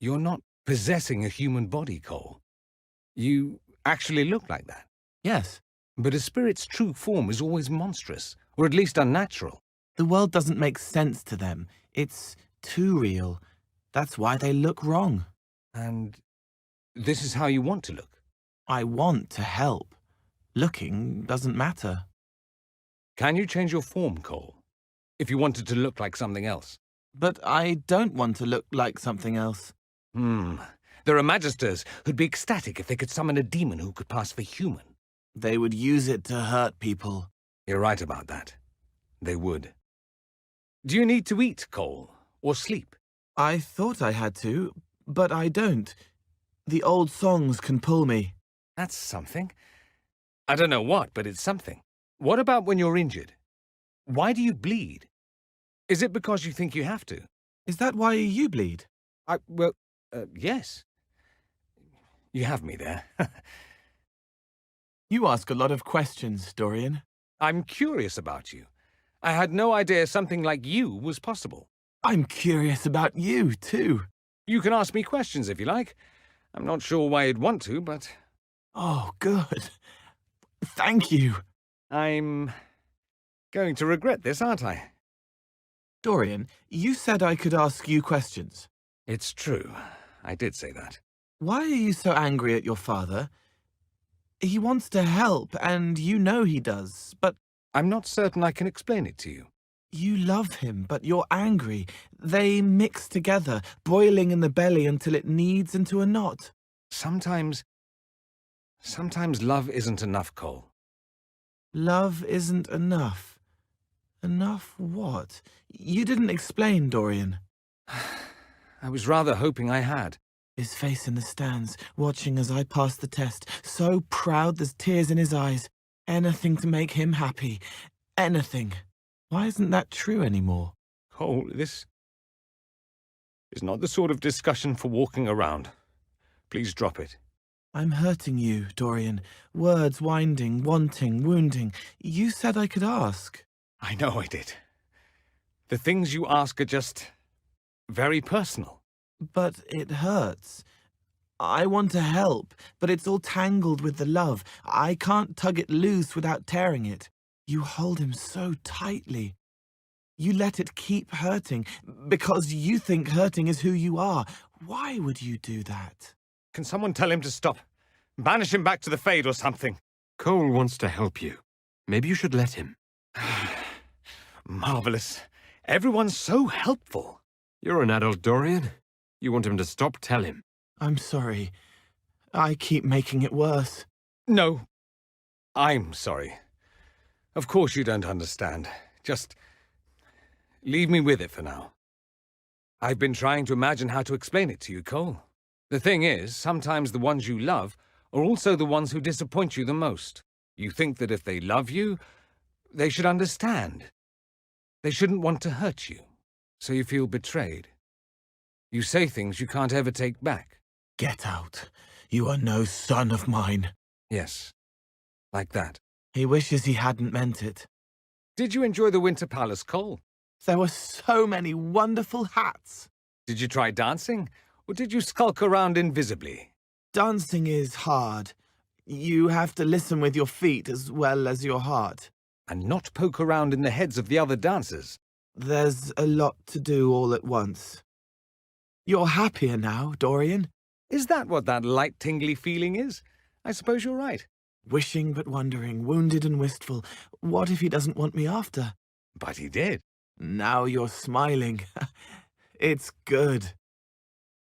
You're not possessing a human body, Cole. You actually look like that. Yes. But a spirit's true form is always monstrous, or at least unnatural. The world doesn't make sense to them. It's too real. That's why they look wrong. And this is how you want to look. I want to help. Looking doesn't matter. Can you change your form, Cole? If you wanted to look like something else. But I don't want to look like something else. There are magisters who'd be ecstatic if they could summon a demon who could pass for human. They would use it to hurt people. You're right about that. They would. Do you need to eat, Cole, or sleep? I thought I had to, but I don't. The old songs can pull me. That's something. I don't know what, but it's something. What about when you're injured? Why do you bleed? Is it because you think you have to? Is that why you bleed? Yes. You have me there. You ask a lot of questions, Dorian. I'm curious about you. I had no idea something like you was possible. I'm curious about you, too. You can ask me questions if you like. I'm not sure why you'd want to, but... Oh, good. Thank you. I'm going to regret this, aren't I? Dorian, you said I could ask you questions. It's true. I did say that. Why are you so angry at your father? He wants to help, and you know he does, but... I'm not certain I can explain it to you. You love him, but you're angry. They mix together, boiling in the belly until it kneads into a knot. Sometimes love isn't enough, Cole. Love isn't enough. Enough what? You didn't explain, Dorian. I was rather hoping I had. His face in the stands, watching as I passed the test, so proud there's tears in his eyes. Anything to make him happy. Anything. Why isn't that true anymore? Cole, this is not the sort of discussion for walking around. Please drop it. I'm hurting you, Dorian. Words winding, wanting, wounding. You said I could ask. I know I did. The things you ask are just very personal. But it hurts. I want to help, but it's all tangled with the love. I can't tug it loose without tearing it. You hold him so tightly. You let it keep hurting, because you think hurting is who you are. Why would you do that? Can someone tell him to stop? Banish him back to the Fade or something. Cole wants to help you. Maybe you should let him. Marvelous. Everyone's so helpful. You're an adult, Dorian. You want him to stop, tell him. I'm sorry. I keep making it worse. No. I'm sorry. Of course you don't understand. Just leave me with it for now. I've been trying to imagine how to explain it to you, Cole. The thing is, sometimes the ones you love are also the ones who disappoint you the most. You think that if they love you, they should understand. They shouldn't want to hurt you, so you feel betrayed. You say things you can't ever take back. Get out. You are no son of mine. Yes, like that. He wishes he hadn't meant it. Did you enjoy the Winter Palace, Cole? There were so many wonderful hats. Did you try dancing, or did you skulk around invisibly? Dancing is hard. You have to listen with your feet as well as your heart. And not poke around in the heads of the other dancers. There's a lot to do all at once. You're happier now, Dorian. Is that what that light, tingly feeling is? I suppose you're right. Wishing but wondering, wounded and wistful. What if he doesn't want me after? But he did. Now you're smiling. It's good.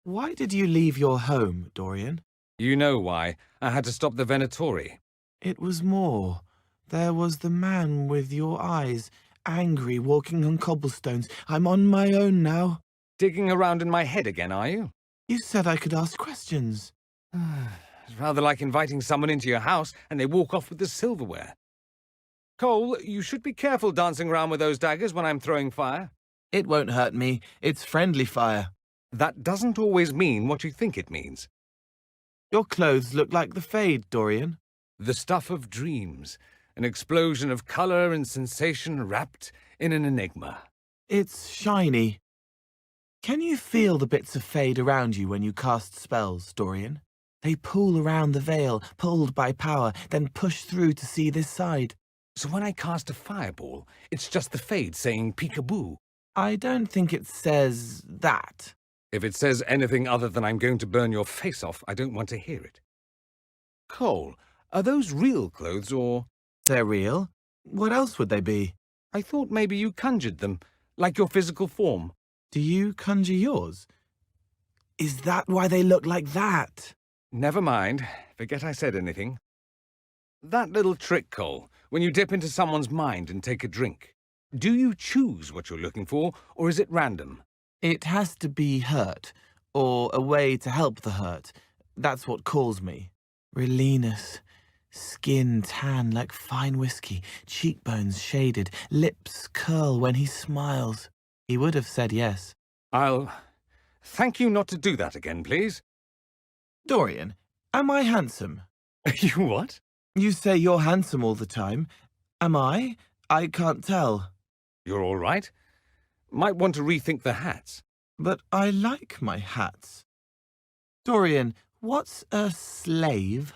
Why did you leave your home, Dorian? You know why. I had to stop the Venatori. It was more. There was the man with your eyes, angry, walking on cobblestones. I'm on my own now. Digging around in my head again, are you? You said I could ask questions. It's rather like inviting someone into your house and they walk off with the silverware. Cole, you should be careful dancing around with those daggers when I'm throwing fire. It won't hurt me. It's friendly fire. That doesn't always mean what you think it means. Your clothes look like the Fade, Dorian. The stuff of dreams. An explosion of colour and sensation wrapped in an enigma. It's shiny. Can you feel the bits of fade around you when you cast spells, Dorian? They pool around the veil, pulled by power, then push through to see this side. So when I cast a fireball, it's just the Fade saying peekaboo. I don't think it says that. If it says anything other than I'm going to burn your face off, I don't want to hear it. Cole, are those real clothes or... They're real. What else would they be? I thought maybe you conjured them, like your physical form. Do you conjure yours? Is that why they look like that? Never mind. Forget I said anything. That little trick, Cole, when you dip into someone's mind and take a drink. Do you choose what you're looking for, or is it random? It has to be hurt, or a way to help the hurt. That's what calls me. Relenus. Skin tan like fine whiskey, cheekbones shaded, lips curl when he smiles. He would have said yes. I'll thank you not to do that again, please. Dorian, am I handsome? You what? You say you're handsome all the time. Am I? I can't tell. You're all right. Might want to rethink the hats. But I like my hats. Dorian, what's a slave?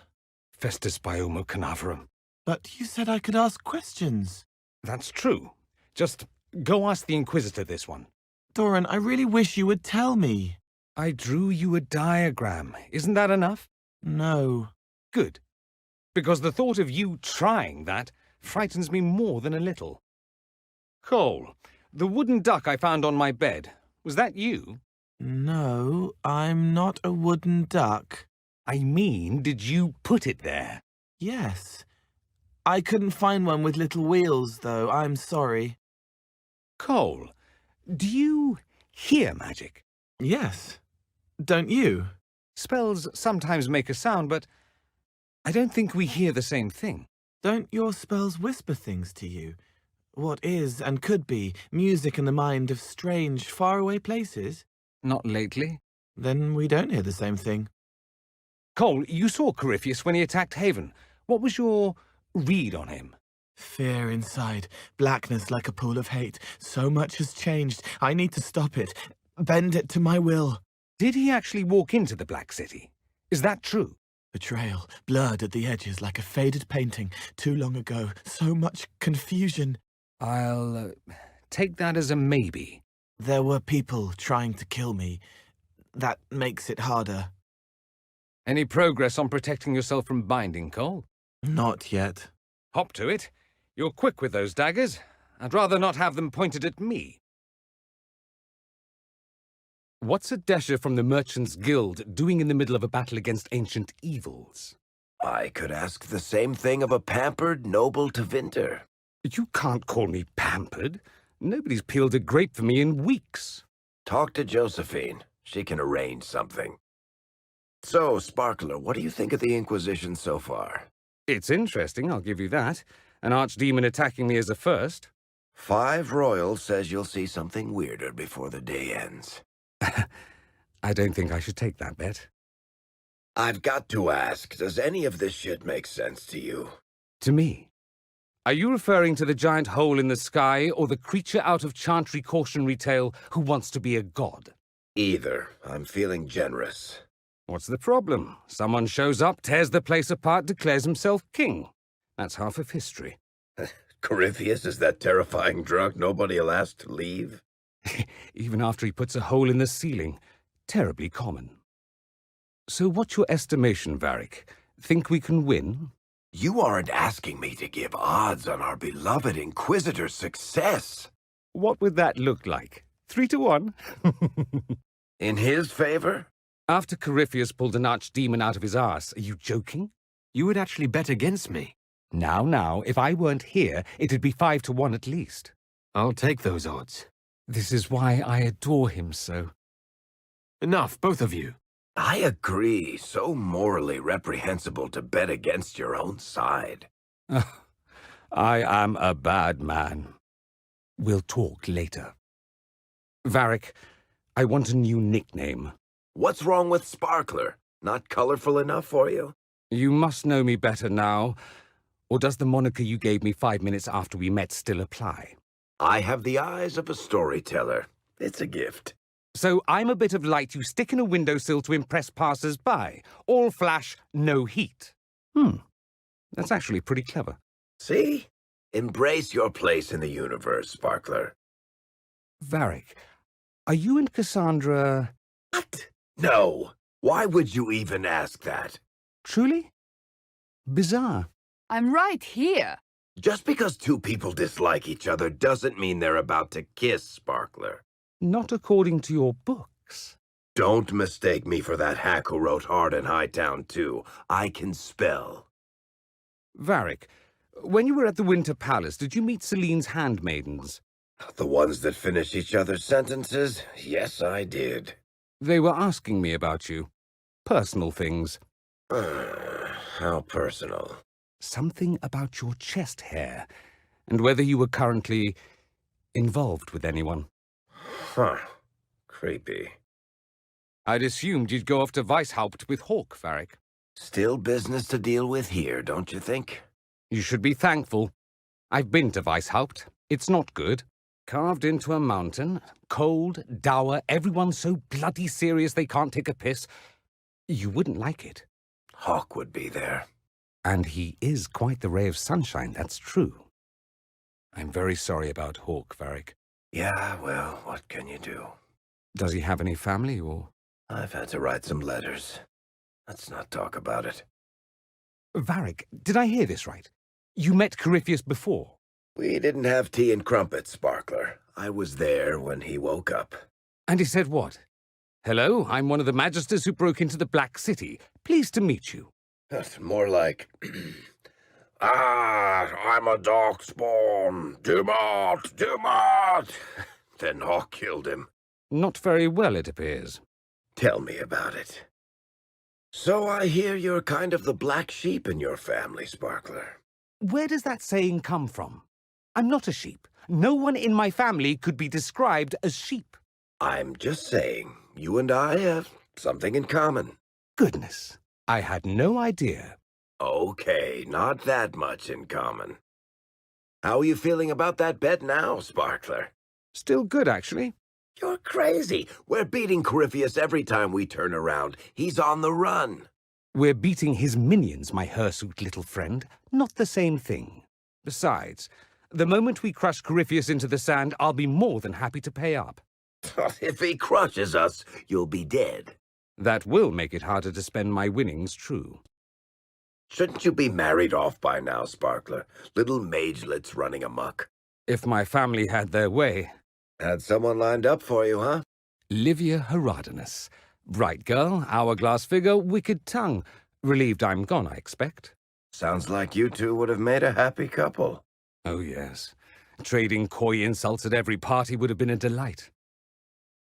Festus Biomo Canaverum. But you said I could ask questions. That's true. Just go ask the Inquisitor this one. Doran, I really wish you would tell me. I drew you a diagram. Isn't that enough? No. Good. Because the thought of you trying that frightens me more than a little. Cole, the wooden duck I found on my bed, was that you? No, I'm not a wooden duck. I mean, did you put it there? Yes. I couldn't find one with little wheels, though. I'm sorry. Cole, do you hear magic? Yes. Don't you? Spells sometimes make a sound, but I don't think we hear the same thing. Don't your spells whisper things to you? What is and could be music in the mind of strange, faraway places? Not lately. Then we don't hear the same thing. Cole, you saw Corypheus when he attacked Haven. What was your read on him? Fear inside, blackness like a pool of hate. So much has changed. I need to stop it. Bend it to my will. Did he actually walk into the Black City? Is that true? Betrayal, blurred at the edges like a faded painting. Too long ago. So much confusion. I'll take that as a maybe. There were people trying to kill me. That makes it harder. Any progress on protecting yourself from binding, Cole? Not yet. Hop to it. You're quick with those daggers. I'd rather not have them pointed at me. What's a Desher from the Merchants Guild doing in the middle of a battle against ancient evils? I could ask the same thing of a pampered noble Tevinter. You can't call me pampered. Nobody's peeled a grape for me in weeks. Talk to Josephine. She can arrange something. So, Sparkler, what do you think of the Inquisition so far? It's interesting, I'll give you that. An archdemon attacking me as a first. 5 Royal says you'll see something weirder before the day ends. I don't think I should take that bet. I've got to ask, does any of this shit make sense to you? To me? Are you referring to the giant hole in the sky or the creature out of Chantry cautionary tale who wants to be a god? Either. I'm feeling generous. What's the problem? Someone shows up, tears the place apart, declares himself king. That's half of history. Corypheus is that terrifying drunk nobody'll ask to leave? Even after he puts a hole in the ceiling. Terribly common. So what's your estimation, Varric? Think we can win? You aren't asking me to give odds on our beloved Inquisitor's success. What would that look like? 3-1? In his favor? After Corypheus pulled an archdemon out of his arse, are you joking? You would actually bet against me. Now, if I weren't here, it'd be 5-1 at least. I'll take those odds. This is why I adore him so. Enough, both of you. I agree. So morally reprehensible to bet against your own side. I am a bad man. We'll talk later. Varric, I want a new nickname. What's wrong with Sparkler? Not colorful enough for you? You must know me better now. Or does the moniker you gave me 5 minutes after we met still apply? I have the eyes of a storyteller. It's a gift. So I'm a bit of light you stick in a windowsill to impress passers-by. All flash, no heat. That's actually pretty clever. See? Embrace your place in the universe, Sparkler. Varric, are you and Cassandra... What? No. Why would you even ask that? Truly? Bizarre. I'm right here. Just because two people dislike each other doesn't mean they're about to kiss, Sparkler. Not according to your books. Don't mistake me for that hack who wrote Hard and Hightown too. I can spell. Varric, when you were at the Winter Palace, did you meet Celine's handmaidens? The ones that finish each other's sentences? Yes, I did. They were asking me about you. Personal things. How personal? Something about your chest hair, and whether you were currently involved with anyone. Huh. Creepy. I'd assumed you'd go off to Weishaupt with Hawk, Varric. Still business to deal with here, don't you think? You should be thankful. I've been to Weishaupt. It's not good. Carved into a mountain, cold, dour, everyone so bloody serious they can't take a piss. You wouldn't like it. Hawk would be there. And he is quite the ray of sunshine, that's true. I'm very sorry about Hawk, Varric. Yeah, well, what can you do? Does he have any family, or...? I've had to write some letters. Let's not talk about it. Varric, did I hear this right? You met Corypheus before? We didn't have tea and crumpets, Sparkler. I was there when he woke up. And he said what? Hello, I'm one of the Magisters who broke into the Black City. Pleased to meet you. That's more like... I'm a darkspawn. Do not! Then Hawk killed him. Not very well, it appears. Tell me about it. So I hear you're kind of the black sheep in your family, Sparkler. Where does that saying come from? I'm not a sheep. No one in my family could be described as sheep. I'm just saying, you and I have something in common. Goodness, I had no idea. Okay, not that much in common. How are you feeling about that bet now, Sparkler? Still good, actually. You're crazy. We're beating Corypheus every time we turn around. He's on the run. We're beating his minions, my hirsute little friend. Not the same thing. Besides, the moment we crush Corypheus into the sand, I'll be more than happy to pay up. If he crushes us, you'll be dead. That will make it harder to spend my winnings, true. Shouldn't you be married off by now, Sparkler? Little magelets running amok. If my family had their way. Had someone lined up for you, huh? Livia Herodotus. Bright girl, hourglass figure, wicked tongue. Relieved I'm gone, I expect. Sounds like you two would have made a happy couple. Oh, yes. Trading coy insults at every party would have been a delight.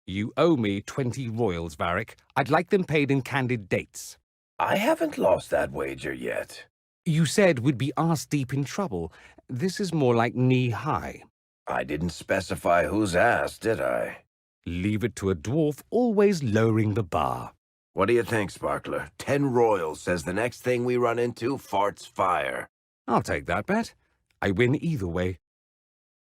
You owe me 20 royals, Varric. I'd like them paid in candid dates. I haven't lost that wager yet. You said we'd be arse-deep in trouble. This is more like knee-high. I didn't specify whose ass, did I? Leave it to a dwarf, always lowering the bar. What do you think, Sparkler? 10 royals says the next thing we run into farts fire. I'll take that bet. I win either way.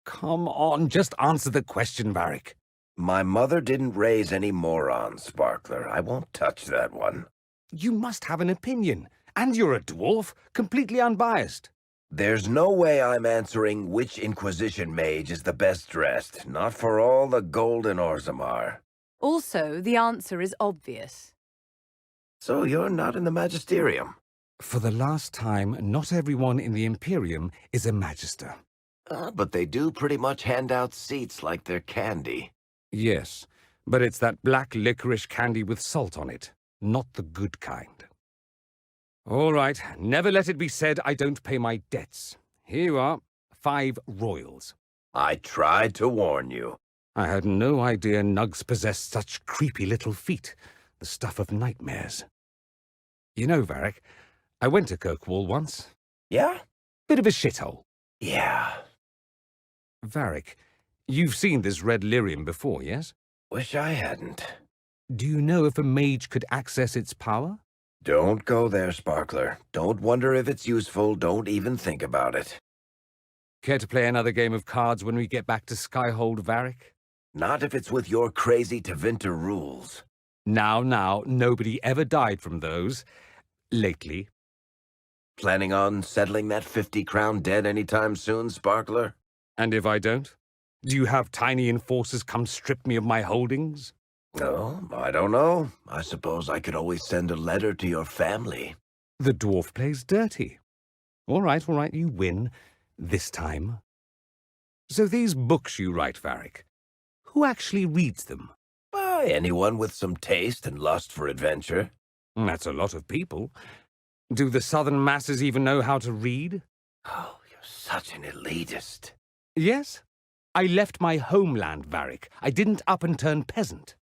Come on, just answer the question, Varric. My mother didn't raise any morons, Sparkler. I won't touch that one. You must have an opinion. And you're a dwarf, completely unbiased. There's no way I'm answering which Inquisition mage is the best dressed. Not for all the gold in Orzammar. Also, the answer is obvious. So you're not in the Magisterium? For the last time, not everyone in the Imperium is a Magister. But they do pretty much hand out seats like they're candy. Yes, but it's that black licorice candy with salt on it, not the good kind. All right, never let it be said I don't pay my debts. Here you are, 5 royals. I tried to warn you. I had no idea nugs possessed such creepy little feet, the stuff of nightmares. You know, Varric, I went to Kirkwall once. Yeah? Bit of a shithole. Yeah. Varric, you've seen this red lyrium before, yes? Wish I hadn't. Do you know if a mage could access its power? Don't go there, Sparkler. Don't wonder if it's useful. Don't even think about it. Care to play another game of cards when we get back to Skyhold, Varric? Not if it's with your crazy Tevinter rules. Now, nobody ever died from those. Lately. Planning on settling that 50-crown debt anytime soon, Sparkler? And if I don't? Do you have tiny enforcers come strip me of my holdings? No, I don't know. I suppose I could always send a letter to your family. The dwarf plays dirty. All right, you win. This time. So these books you write, Varric, who actually reads them? Anyone with some taste and lust for adventure. That's a lot of people. Do the southern masses even know how to read? Oh, you're such an elitist. Yes. I left my homeland, Varric. I didn't up and turn peasant.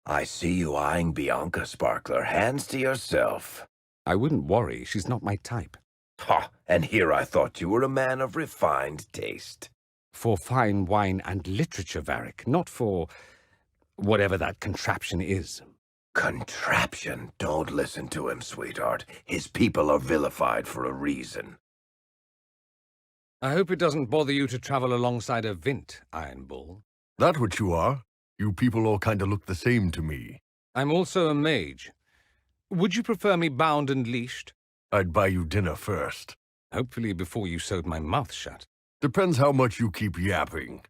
I see you eyeing Bianca, Sparkler. Hands to yourself. I wouldn't worry. She's not my type. Ha! And here I thought you were a man of refined taste. For fine wine and literature, Varric, not for whatever that contraption is. Contraption? Don't listen to him, sweetheart. His people are vilified for a reason. I hope it doesn't bother you to travel alongside a Vint, Iron Bull. That what you are? You people all kinda look the same to me. I'm also a mage. Would you prefer me bound and leashed? I'd buy you dinner first. Hopefully before you sewed my mouth shut. Depends how much you keep yapping.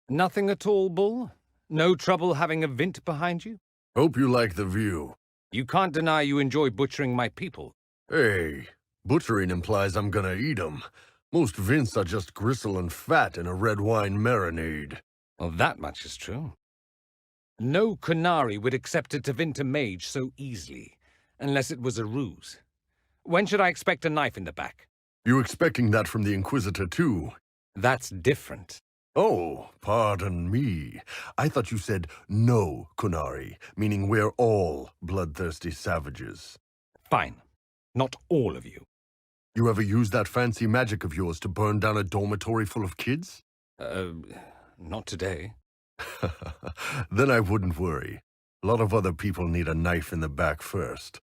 Nothing at all, Bull? No trouble having a Vint behind you? Hope you like the view. You can't deny you enjoy butchering my people. Hey, butchering implies I'm gonna eat 'em. Most Vints are just gristle and fat in a red wine marinade. Well, that much is true. No Kunari would accept a Tevinter mage so easily, unless it was a ruse. When should I expect a knife in the back? You expecting that from the Inquisitor too? That's different. Oh, pardon me. I thought you said no, Kunari, meaning we're all bloodthirsty savages. Fine. Not all of you. You ever use that fancy magic of yours to burn down a dormitory full of kids? Not today. Then I wouldn't worry. A lot of other people need a knife in the back first.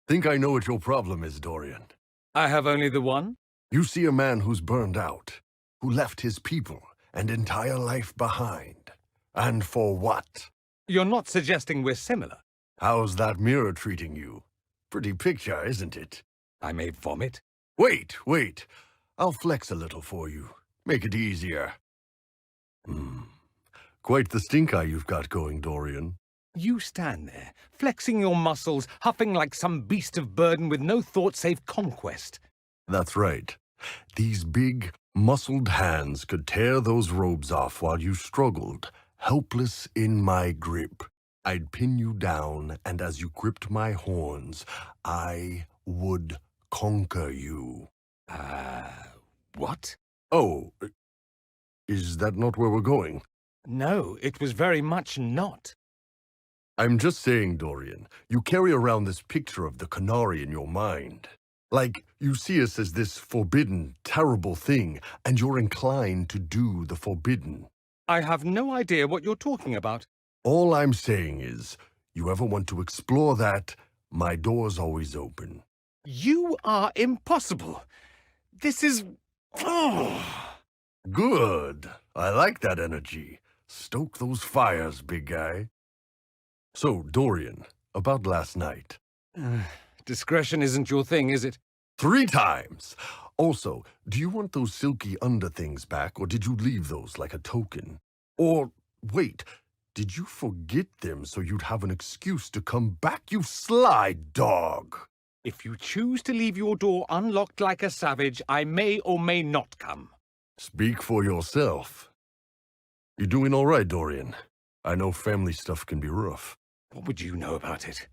Think I know what your problem is, Dorian. I have only the one? You see a man who's burned out, who left his people and entire life behind. And for what? You're not suggesting we're similar. How's that mirror treating you? Pretty picture, isn't it? I may vomit. Wait. I'll flex a little for you. Make it easier. Quite the stink eye you've got going, Dorian. You stand there, flexing your muscles, huffing like some beast of burden with no thought save conquest. That's right. These big, muscled hands could tear those robes off while you struggled, helpless in my grip. I'd pin you down, and as you gripped my horns, I would conquer you. What? Oh, is that not where we're going? No, it was very much not. I'm just saying, Dorian, you carry around this picture of the Kunari in your mind. Like, you see us as this forbidden, terrible thing, and you're inclined to do the forbidden. I have no idea what you're talking about. All I'm saying is, you ever want to explore that, my door's always open. You are impossible. This is... Good. I like that energy. Stoke those fires, big guy. So, Dorian, about last night. Discretion isn't your thing, is it? 3 times! Also, do you want those silky underthings back, or did you leave those like a token? Or, wait, did you forget them so you'd have an excuse to come back, you sly dog? If you choose to leave your door unlocked like a savage, I may or may not come. Speak for yourself. You doing all right, Dorian? I know family stuff can be rough. What would you know about it?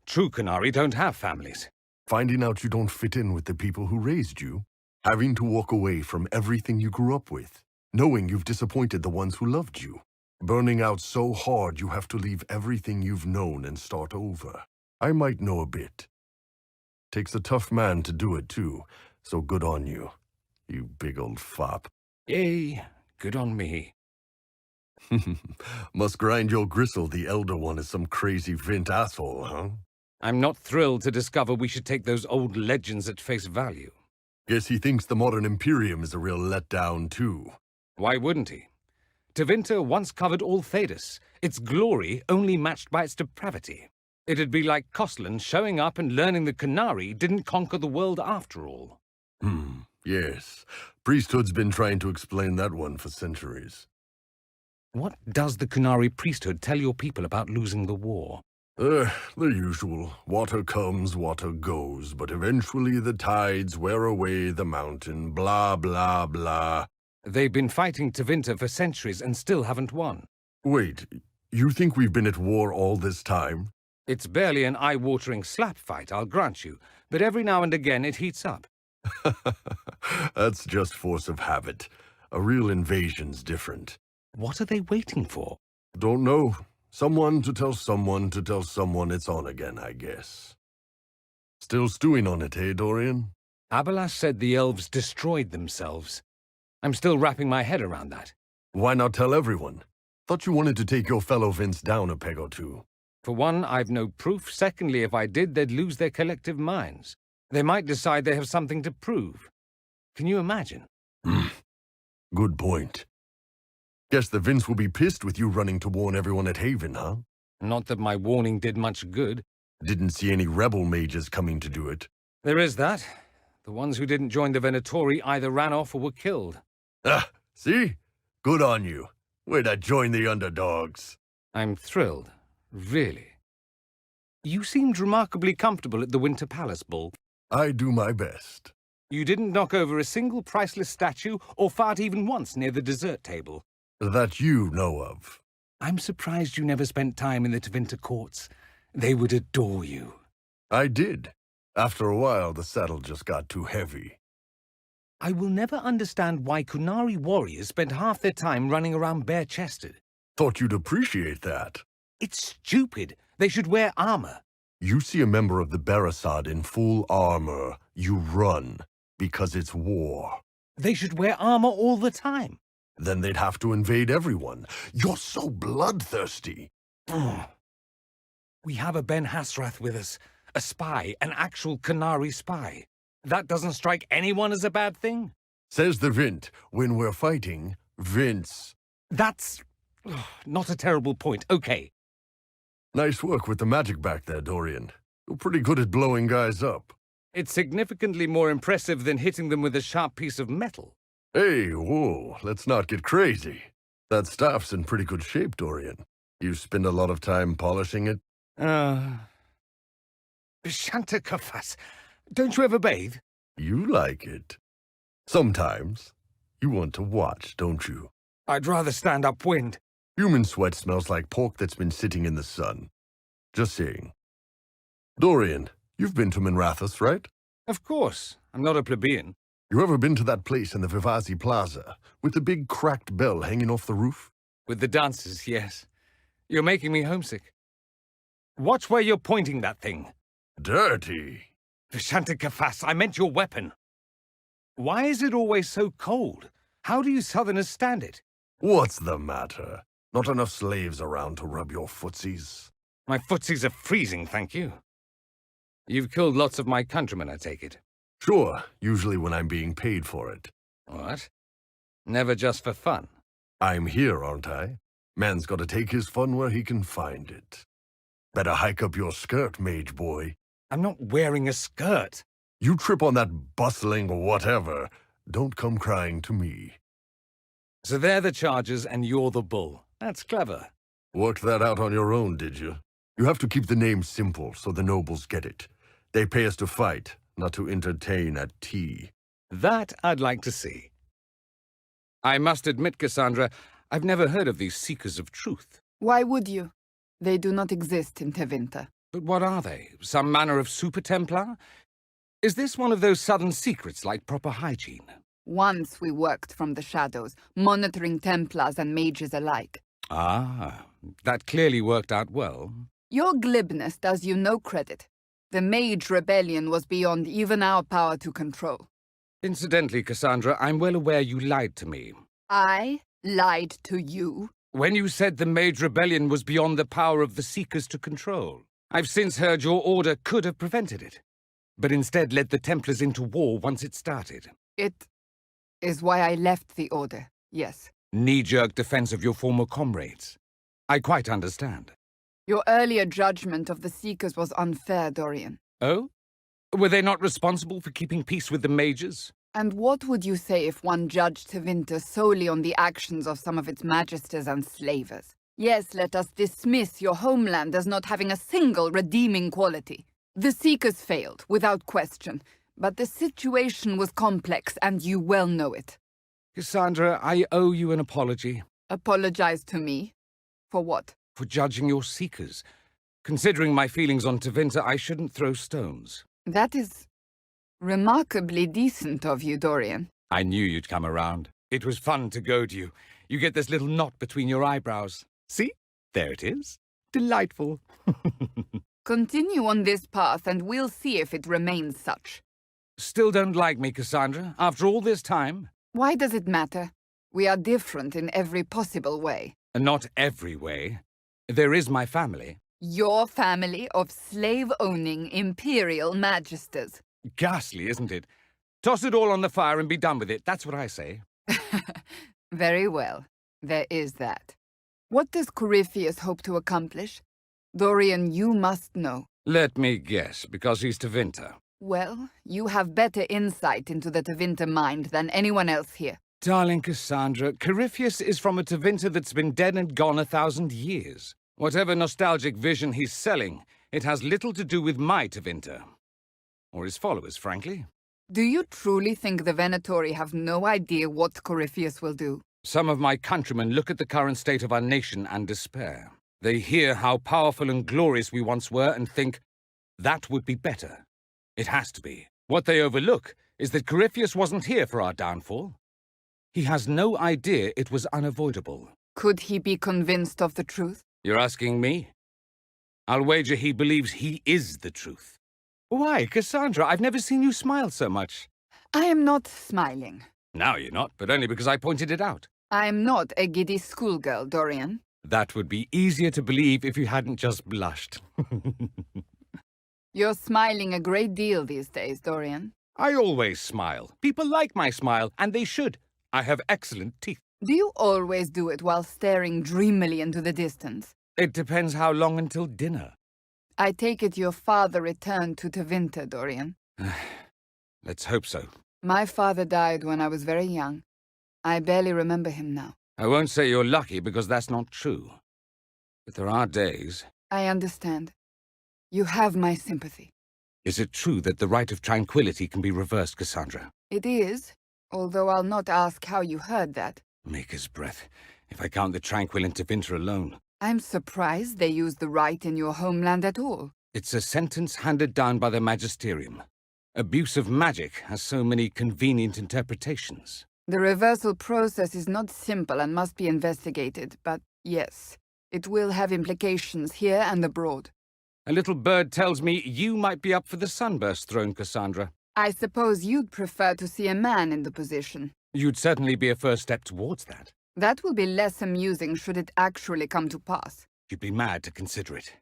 True Kunari don't have families. Finding out you don't fit in with the people who raised you. Having to walk away from everything you grew up with. Knowing you've disappointed the ones who loved you. Burning out so hard you have to leave everything you've known and start over. I might know a bit. Takes a tough man to do it too, so good on you. You big old fop. Yay, good on me. Must grind your gristle the elder one is some crazy Vint asshole, huh? I'm not thrilled to discover we should take those old legends at face value. Guess he thinks the modern Imperium is a real letdown too. Why wouldn't he? Tevinter once covered all Thedas, its glory only matched by its depravity. It'd be like Koslan showing up and learning the Qunari didn't conquer the world after all. Yes. Priesthood's been trying to explain that one for centuries. What does the Qunari priesthood tell your people about losing the war? The usual. Water comes, water goes, but eventually the tides wear away the mountain, blah, blah, blah. They've been fighting Tevinter for centuries and still haven't won. Wait, you think we've been at war all this time? It's barely an eye-watering slap fight, I'll grant you, but every now and again it heats up. That's just force of habit. A real invasion's different. What are they waiting for? Don't know. Someone to tell someone to tell someone it's on again, I guess. Still stewing on it, eh, Dorian? Abelas said the elves destroyed themselves. I'm still wrapping my head around that. Why not tell everyone? Thought you wanted to take your fellow Vince down a peg or two. For one, I've no proof. Secondly, if I did, they'd lose their collective minds. They might decide they have something to prove. Can you imagine? Good point. Guess the Vince will be pissed with you running to warn everyone at Haven, huh? Not that my warning did much good. Didn't see any rebel mages coming to do it. There is that. The ones who didn't join the Venatori either ran off or were killed. Ah, see? Good on you. Way to join the underdogs. I'm thrilled. Really. You seemed remarkably comfortable at the Winter Palace Ball. I do my best. You didn't knock over a single priceless statue or fart even once near the dessert table. That you know of. I'm surprised you never spent time in the Tevinter courts. They would adore you. I did. After a while, the saddle just got too heavy. I will never understand why Qunari warriors spend half their time running around bare-chested. Thought you'd appreciate that. It's stupid. They should wear armor. You see a member of the Barasad in full armor, you run, because it's war. They should wear armor all the time. Then they'd have to invade everyone. You're so bloodthirsty. We have a Ben Hasrath with us, a spy, an actual Qunari spy. That doesn't strike anyone as a bad thing? Says the Vint, when we're fighting, Vince. That's not a terrible point. Okay. Nice work with the magic back there, Dorian. You're pretty good at blowing guys up. It's significantly more impressive than hitting them with a sharp piece of metal. Hey, whoa, let's not get crazy. That staff's in pretty good shape, Dorian. You spend a lot of time polishing it? Shantakafas, don't you ever bathe? You like it. Sometimes. You want to watch, don't you? I'd rather stand upwind. Human sweat smells like pork that's been sitting in the sun. Just saying. Dorian, you've been to Minrathous, right? Of course. I'm not a plebeian. You ever been to that place in the Vivazi Plaza, with the big cracked bell hanging off the roof? With the dancers, yes. You're making me homesick. Watch where you're pointing that thing. Dirty. Vishantakafas, I meant your weapon. Why is it always so cold? How do you southerners stand it? What's the matter? Not enough slaves around to rub your footsies. My footsies are freezing, thank you. You've killed lots of my countrymen, I take it. Sure, usually when I'm being paid for it. What? Never just for fun? I'm here, aren't I? Man's gotta take his fun where he can find it. Better hike up your skirt, mage boy. I'm not wearing a skirt. You trip on that bustling whatever, don't come crying to me. So they're the chargers and you're the bull. That's clever. Worked that out on your own, did you? You have to keep the name simple so the nobles get it. They pay us to fight, not to entertain at tea. That I'd like to see. I must admit, Cassandra, I've never heard of these Seekers of Truth. Why would you? They do not exist in Tevinter. But what are they? Some manner of super Templar? Is this one of those southern secrets like proper hygiene? Once we worked from the shadows, monitoring Templars and mages alike. Ah, that clearly worked out well. Your glibness does you no credit. The Mage Rebellion was beyond even our power to control. Incidentally, Cassandra, I'm well aware you lied to me. I lied to you? When you said the Mage Rebellion was beyond the power of the Seekers to control. I've since heard your order could have prevented it, but instead led the Templars into war once it started. It is why I left the Order, yes. knee-jerk defense of your former comrades. I quite understand. Your earlier judgment of the Seekers was unfair, Dorian. Oh? Were they not responsible for keeping peace with the mages? And what would you say if one judged Tevinter solely on the actions of some of its magisters and slavers? Yes, let us dismiss your homeland as not having a single redeeming quality. The Seekers failed, without question, but the situation was complex, and you well know it. Cassandra, I owe you an apology. Apologize to me? For what? For judging your Seekers. Considering my feelings on Tevinter, I shouldn't throw stones. That is remarkably decent of you, Dorian. I knew you'd come around. It was fun to goad you. You get this little knot between your eyebrows. See? There it is. Delightful. Continue on this path, and we'll see if it remains such. Still don't like me, Cassandra, after all this time? Why does it matter? We are different in every possible way. Not every way. There is my family. Your family of slave-owning imperial magisters. Ghastly, isn't it? Toss it all on the fire and be done with it. That's what I say. Very well. There is that. What does Corypheus hope to accomplish? Dorian, you must know. Let me guess, because he's Tevinter. Well, you have better insight into the Tevinter mind than anyone else here. Darling Cassandra, Corypheus is from a Tevinter that's been dead and gone 1,000 years. Whatever nostalgic vision he's selling, it has little to do with my Tevinter. Or his followers, frankly. Do you truly think the Venatori have no idea what Corypheus will do? Some of my countrymen look at the current state of our nation and despair. They hear how powerful and glorious we once were and think, that would be better. It has to be. What they overlook is that Corypheus wasn't here for our downfall. He has no idea it was unavoidable. Could he be convinced of the truth? You're asking me? I'll wager he believes he is the truth. Why, Cassandra, I've never seen you smile so much. I am not smiling. Now you're not, but only because I pointed it out. I am not a giddy schoolgirl, Dorian. That would be easier to believe if you hadn't just blushed. You're smiling a great deal these days, Dorian. I always smile. People like my smile, and they should. I have excellent teeth. Do you always do it while staring dreamily into the distance? It depends how long until dinner. I take it your father returned to Tevinter, Dorian. Let's hope so. My father died when I was very young. I barely remember him now. I won't say you're lucky because that's not true. But there are days. I understand. You have my sympathy. Is it true that the right of tranquility can be reversed, Cassandra? It is, although I'll not ask how you heard that. Maker's breath, if I count the Tranquil and Tevinter alone. I'm surprised they use the right in your homeland at all. It's a sentence handed down by the magisterium. Abuse of magic has so many convenient interpretations. The reversal process is not simple and must be investigated, but yes, it will have implications here and abroad. A little bird tells me you might be up for the Sunburst throne, Cassandra. I suppose you'd prefer to see a man in the position. You'd certainly be a first step towards that. That will be less amusing should it actually come to pass. You'd be mad to consider it.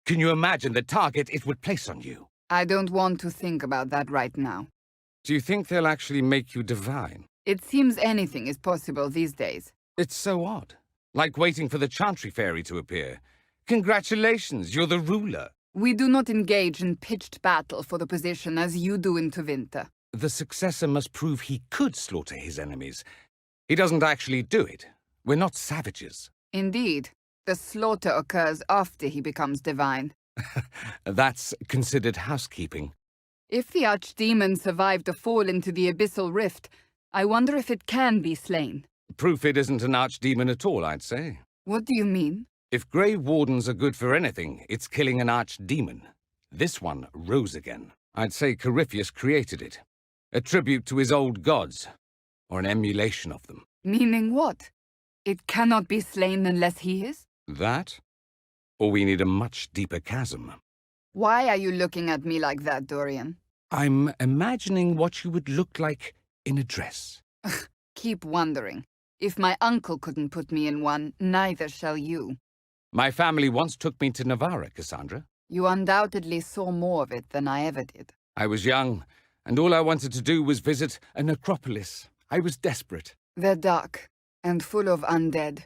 Can you imagine the target it would place on you? I don't want to think about that right now. Do you think they'll actually make you divine? It seems anything is possible these days. It's so odd. Like waiting for the Chantry Fairy to appear. Congratulations, you're the ruler. We do not engage in pitched battle for the position as you do in Tevinter. The successor must prove he could slaughter his enemies. He doesn't actually do it. We're not savages. Indeed. The slaughter occurs after he becomes divine. That's considered housekeeping. If the Archdemon survived to fall into the Abyssal Rift, I wonder if it can be slain. Proof it isn't an archdemon at all, I'd say. What do you mean? If Grey Wardens are good for anything, it's killing an archdemon. This one rose again. I'd say Corypheus created it. A tribute to his old gods, or an emulation of them. Meaning what? It cannot be slain unless he is? That? Or we need a much deeper chasm. Why are you looking at me like that, Dorian? I'm imagining what you would look like in a dress. Keep wondering. If my uncle couldn't put me in one, neither shall you. My family once took me to Navarra, Cassandra. You undoubtedly saw more of it than I ever did. I was young, and all I wanted to do was visit a necropolis. I was desperate. They're dark, and full of undead,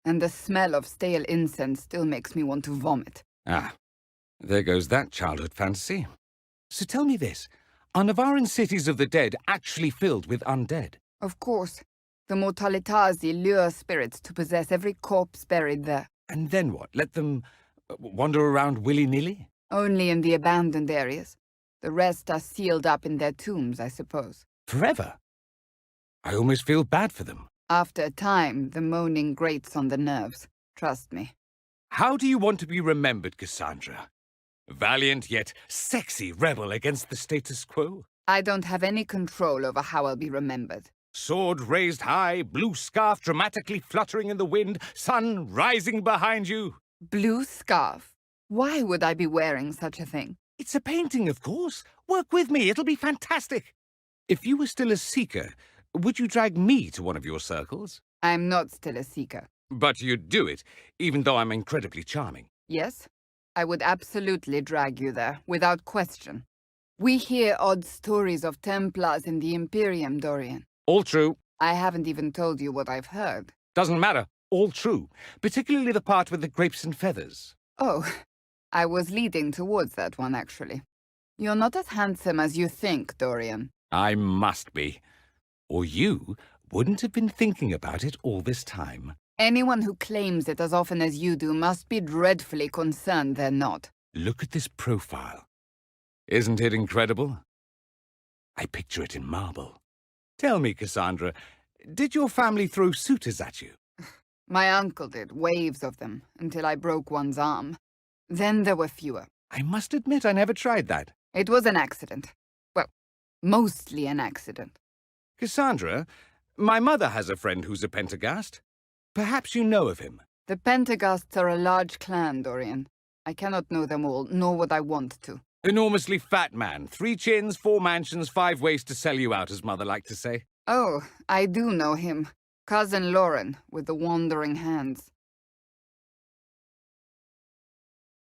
and the smell of stale incense still makes me want to vomit. Ah, there goes that childhood fantasy. So tell me this, are Navaran cities of the dead actually filled with undead? Of course, the Mortalitazi lure spirits to possess every corpse buried there. And then what? Let them wander around willy-nilly? Only in the abandoned areas. The rest are sealed up in their tombs, I suppose. Forever? I almost feel bad for them. After a time, the moaning grates on the nerves. Trust me. How do you want to be remembered, Cassandra? Valiant yet sexy rebel against the status quo? I don't have any control over how I'll be remembered. Sword raised high, blue scarf dramatically fluttering in the wind, sun rising behind you. Blue scarf? Why would I be wearing such a thing? It's a painting, of course. Work with me, it'll be fantastic. If you were still a seeker, would you drag me to one of your circles? I'm not still a seeker. But you'd do it, even though I'm incredibly charming. Yes? I would absolutely drag you there, without question. We hear odd stories of Templars in the Imperium, Dorian. All true. I haven't even told you what I've heard. Doesn't matter. All true. Particularly the part with the grapes and feathers. Oh, I was leading towards that one, actually. You're not as handsome as you think, Dorian. I must be. Or you wouldn't have been thinking about it all this time. Anyone who claims it as often as you do must be dreadfully concerned they're not. Look at this profile. Isn't it incredible? I picture it in marble. Tell me, Cassandra, did your family throw suitors at you? My uncle did, waves of them, until I broke one's arm. Then there were fewer. I must admit I never tried that. It was an accident. Well, mostly an accident. Cassandra, my mother has a friend who's a Pentagast. Perhaps you know of him. The Pentagasts are a large clan, Dorian. I cannot know them all, nor would I want to. Enormously fat man. 3 chins, 4 mansions, 5 ways to sell you out, as Mother liked to say. Oh, I do know him. Cousin Lauren, with the wandering hands.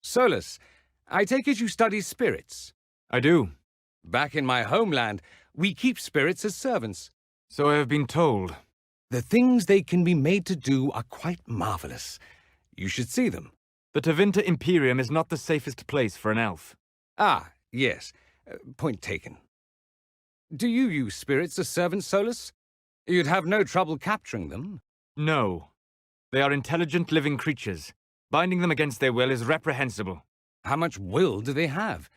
Solus, I take it you study spirits. I do. Back in my homeland, we keep spirits as servants. So I have been told. The things they can be made to do are quite marvelous. You should see them. The Tevinter Imperium is not the safest place for an elf. Ah, yes. Point taken. Do you use spirits as servants, Solus? You'd have no trouble capturing them. No. They are intelligent living creatures. Binding them against their will is reprehensible. How much will do they have?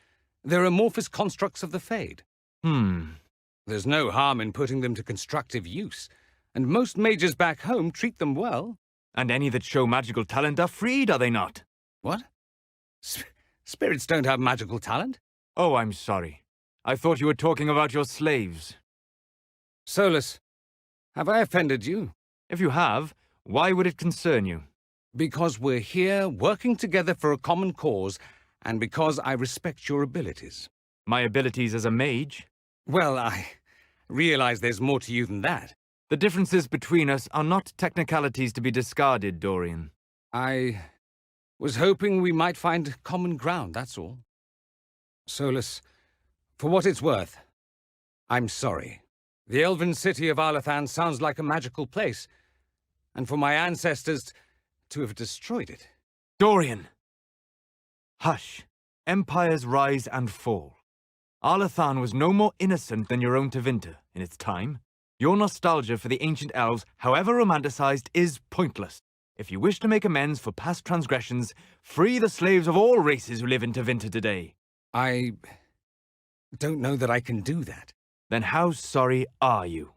They're amorphous constructs of the Fade. There's no harm in putting them to constructive use, and most mages back home treat them well. And any that show magical talent are freed, are they not? What? Spirits don't have magical talent? Oh, I'm sorry. I thought you were talking about your slaves. Solus, have I offended you? If you have, why would it concern you? Because we're here working together for a common cause, and because I respect your abilities. My abilities as a mage? Well, I realize there's more to you than that. The differences between us are not technicalities to be discarded, Dorian. I was hoping we might find common ground, that's all. Solus, for what it's worth, I'm sorry. The elven city of Alathan sounds like a magical place, and for my ancestors to have destroyed it. Dorian! Hush. Empires rise and fall. Alathan was no more innocent than your own Tevinter in its time. Your nostalgia for the ancient elves, however romanticized, is pointless. If you wish to make amends for past transgressions, free the slaves of all races who live in Tevinter today. I don't know that I can do that. Then how sorry are you?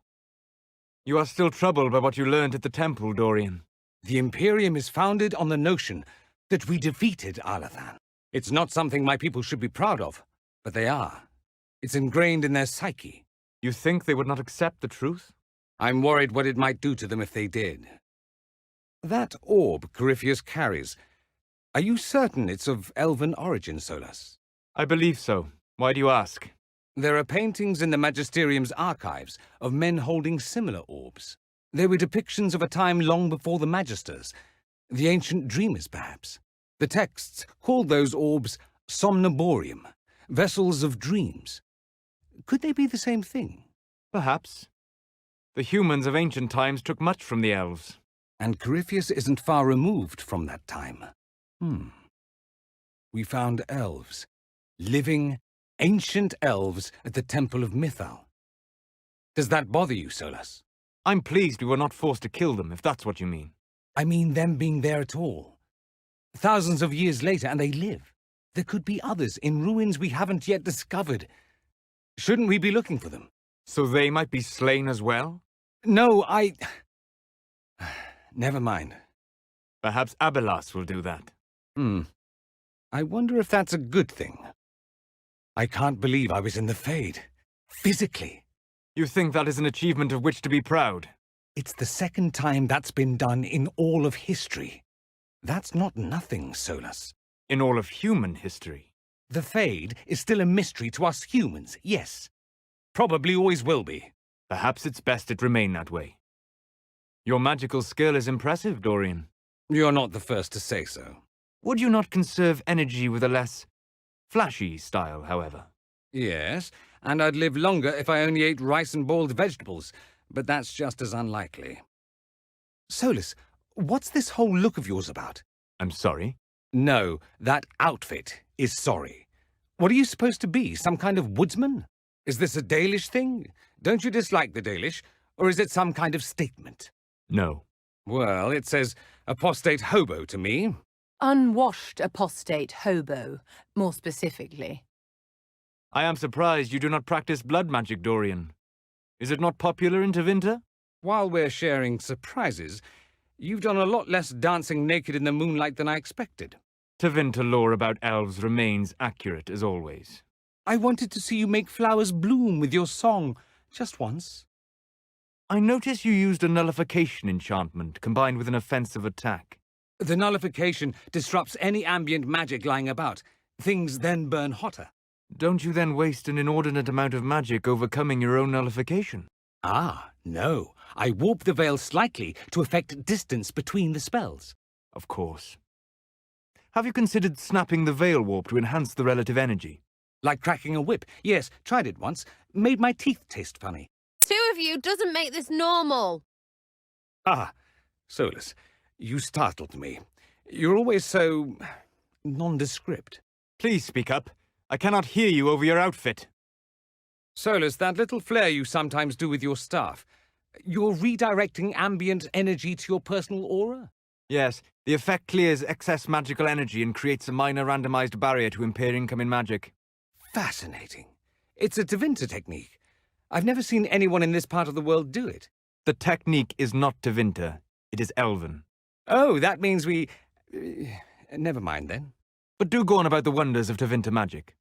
You are still troubled by what you learned at the temple, Dorian. The Imperium is founded on the notion that we defeated Alathan. It's not something my people should be proud of, but they are. It's ingrained in their psyche. You think they would not accept the truth? I'm worried what it might do to them if they did. That orb Corypheus carries, are you certain it's of elven origin, Solus? I believe so. Why do you ask? There are paintings in the Magisterium's archives of men holding similar orbs. They were depictions of a time long before the Magisters, the ancient dreamers, perhaps. The texts called those orbs somnamborium, vessels of dreams. Could they be the same thing? Perhaps. The humans of ancient times took much from the elves. And Corypheus isn't far removed from that time. We found elves. Living, ancient elves at the Temple of Mythal. Does that bother you, Solus? I'm pleased we were not forced to kill them, if that's what you mean. I mean them being there at all. Thousands of years later, and they live. There could be others in ruins we haven't yet discovered. Shouldn't we be looking for them? So they might be slain as well? No, Never mind. Perhaps Abelas will do that. I wonder if that's a good thing. I can't believe I was in the Fade. Physically. You think that is an achievement of which to be proud? It's the second time that's been done in all of history. That's not nothing, Solus. In all of human history? The Fade is still a mystery to us humans, yes. Probably always will be. Perhaps it's best it remain that way. Your magical skill is impressive, Dorian. You're not the first to say so. Would you not conserve energy with a less flashy style, however? Yes, and I'd live longer if I only ate rice and boiled vegetables, but that's just as unlikely. Solus, what's this whole look of yours about? I'm sorry? No, that outfit is sorry. What are you supposed to be, some kind of woodsman? Is this a Dalish thing? Don't you dislike the Dalish, or is it some kind of statement? No. Well, it says apostate hobo to me. Unwashed apostate hobo, more specifically. I am surprised you do not practice blood magic, Dorian. Is it not popular in Tevinter? While we're sharing surprises, you've done a lot less dancing naked in the moonlight than I expected. Tevinter lore about elves remains accurate as always. I wanted to see you make flowers bloom with your song, just once. I notice you used a nullification enchantment combined with an offensive attack. The nullification disrupts any ambient magic lying about. Things then burn hotter. Don't you then waste an inordinate amount of magic overcoming your own nullification? Ah, no. I warp the veil slightly to affect distance between the spells. Of course. Have you considered snapping the veil warp to enhance the relative energy? Like cracking a whip. Yes, tried it once. Made my teeth taste funny. Two of you doesn't make this normal. Ah, Solus, you startled me. You're always so nondescript. Please speak up. I cannot hear you over your outfit. Solus, that little flair you sometimes do with your staff. You're redirecting ambient energy to your personal aura? Yes, the effect clears excess magical energy and creates a minor randomized barrier to impair incoming magic. Fascinating. It's a Tevinter technique. I've never seen anyone in this part of the world do it. The technique is not Tevinter. It is Elven. Oh, that means we... never mind then. But do go on about the wonders of Tevinter magic.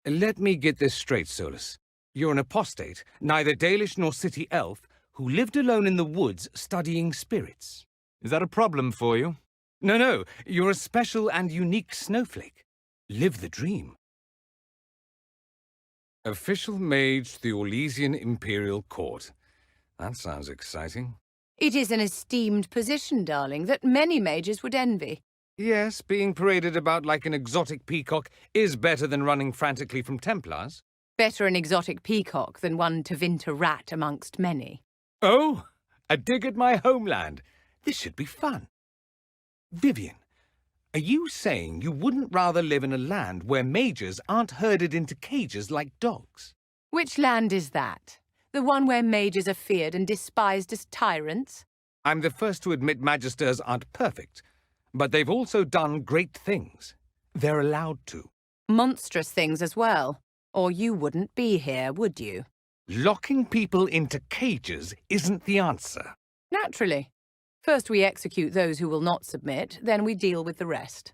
Let me get this straight, Solus. You're an apostate, neither Dalish nor city elf, who lived alone in the woods studying spirits. Is that a problem for you? No, you're a special and unique snowflake. Live the dream. Official mage to the Orlesian Imperial Court. That sounds exciting. It is an esteemed position, darling, that many mages would envy. Yes, being paraded about like an exotic peacock is better than running frantically from Templars. Better an exotic peacock than one Tevinter rat amongst many. Oh, a dig at my homeland. This should be fun. Vivian, are you saying you wouldn't rather live in a land where mages aren't herded into cages like dogs? Which land is that? The one where mages are feared and despised as tyrants? I'm the first to admit magisters aren't perfect, but they've also done great things. They're allowed to. Monstrous things as well. Or you wouldn't be here, would you? Locking people into cages isn't the answer. Naturally. First we execute those who will not submit, then we deal with the rest.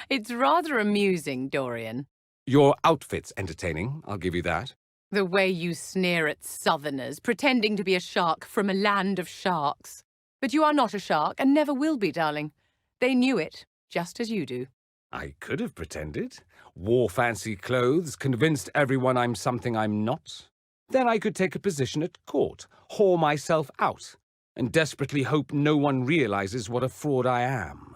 It's rather amusing, Dorian. Your outfit's entertaining, I'll give you that. The way you sneer at southerners, pretending to be a shark from a land of sharks. But you are not a shark, and never will be, darling. They knew it, just as you do. I could have pretended. Wore fancy clothes, convinced everyone I'm something I'm not. Then I could take a position at court, whore myself out, and desperately hope no one realizes what a fraud I am.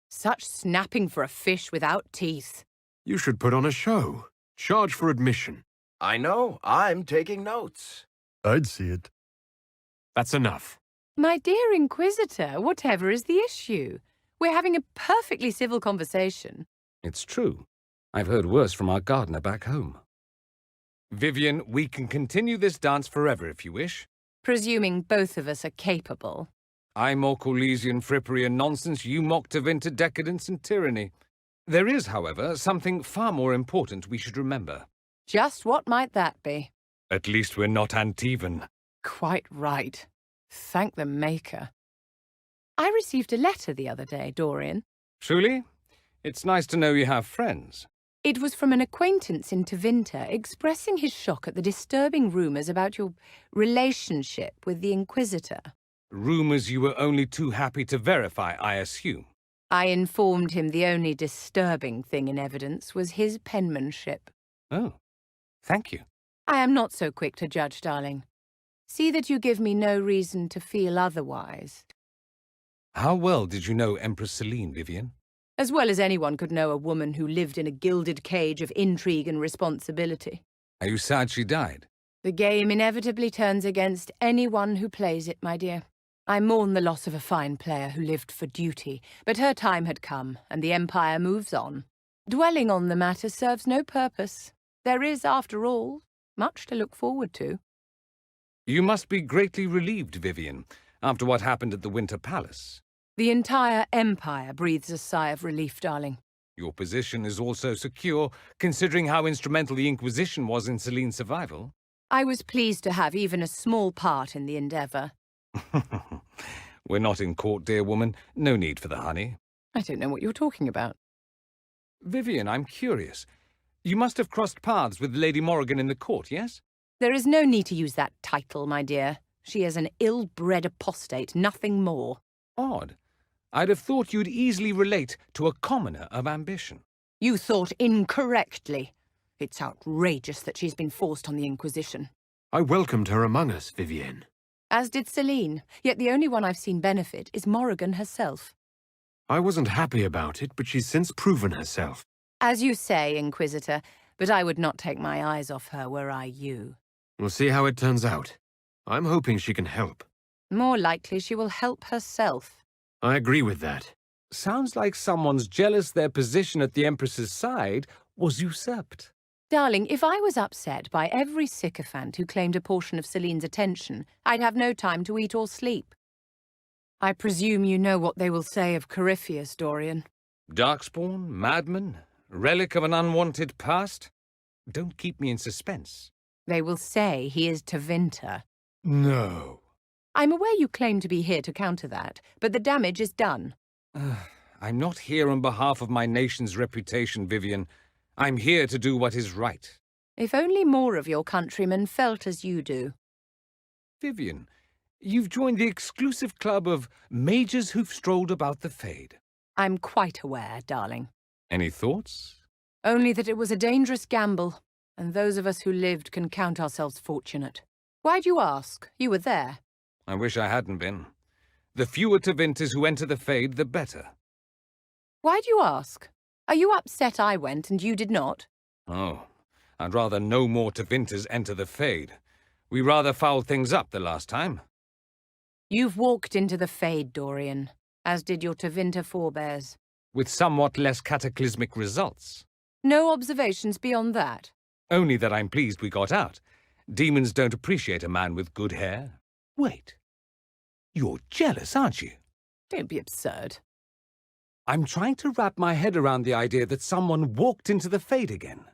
Such snapping for a fish without teeth. You should put on a show. Charge for admission. I know. I'm taking notes. I'd see it. That's enough. My dear Inquisitor, whatever is the issue? We're having a perfectly civil conversation. It's true. I've heard worse from our gardener back home. Vivian, we can continue this dance forever if you wish. Presuming both of us are capable. I mock Orlesian frippery and nonsense, you mock Tevinter decadence and tyranny. There is, however, something far more important we should remember. Just what might that be? At least we're not Antivan. Quite right. Thank the Maker. I received a letter the other day, Dorian. Truly? It's nice to know you have friends. It was from an acquaintance in Tevinter expressing his shock at the disturbing rumours about your relationship with the Inquisitor. Rumours you were only too happy to verify, I assume. I informed him the only disturbing thing in evidence was his penmanship. Oh, thank you. I am not so quick to judge, darling. See that you give me no reason to feel otherwise. How well did you know Empress Celine, Vivian? As well as anyone could know a woman who lived in a gilded cage of intrigue and responsibility. Are you sad she died? The game inevitably turns against anyone who plays it, my dear. I mourn the loss of a fine player who lived for duty, but her time had come, and the Empire moves on. Dwelling on the matter serves no purpose. There is, after all, much to look forward to. You must be greatly relieved, Vivian, after what happened at the Winter Palace. The entire Empire breathes a sigh of relief, darling. Your position is also secure, considering how instrumental the Inquisition was in Celine's survival. I was pleased to have even a small part in the endeavour. We're not in court, dear woman. No need for the honey. I don't know what you're talking about. Vivian, I'm curious. You must have crossed paths with Lady Morrigan in the court, yes? There is no need to use that title, my dear. She is an ill-bred apostate, nothing more. Odd. I'd have thought you'd easily relate to a commoner of ambition. You thought incorrectly. It's outrageous that she's been forced on the Inquisition. I welcomed her among us, Vivienne. As did Celine, yet the only one I've seen benefit is Morrigan herself. I wasn't happy about it, but she's since proven herself. As you say, Inquisitor, but I would not take my eyes off her were I you. We'll see how it turns out. I'm hoping she can help. More likely she will help herself. I agree with that. Sounds like someone's jealous their position at the Empress's side was usurped. Darling, if I was upset by every sycophant who claimed a portion of Celine's attention, I'd have no time to eat or sleep. I presume you know what they will say of Corypheus, Dorian. Darkspawn, madman, relic of an unwanted past? Don't keep me in suspense. They will say he is Tevinter. No. I'm aware you claim to be here to counter that, but the damage is done. I'm not here on behalf of my nation's reputation, Vivian. I'm here to do what is right. If only more of your countrymen felt as you do. Vivian, you've joined the exclusive club of mages who've strolled about the Fade. I'm quite aware, darling. Any thoughts? Only that it was a dangerous gamble, and those of us who lived can count ourselves fortunate. Why'd you ask? You were there. I wish I hadn't been. The fewer Tevinters who enter the Fade, the better. Why'd you ask? Are you upset I went and you did not? Oh, I'd rather no more Tevinters enter the Fade. We rather fouled things up the last time. You've walked into the Fade, Dorian, as did your Tevinter forebears. With somewhat less cataclysmic results. No observations beyond that? Only that I'm pleased we got out. Demons don't appreciate a man with good hair. Wait. You're jealous, aren't you? Don't be absurd. I'm trying to wrap my head around the idea that someone walked into the Fade again.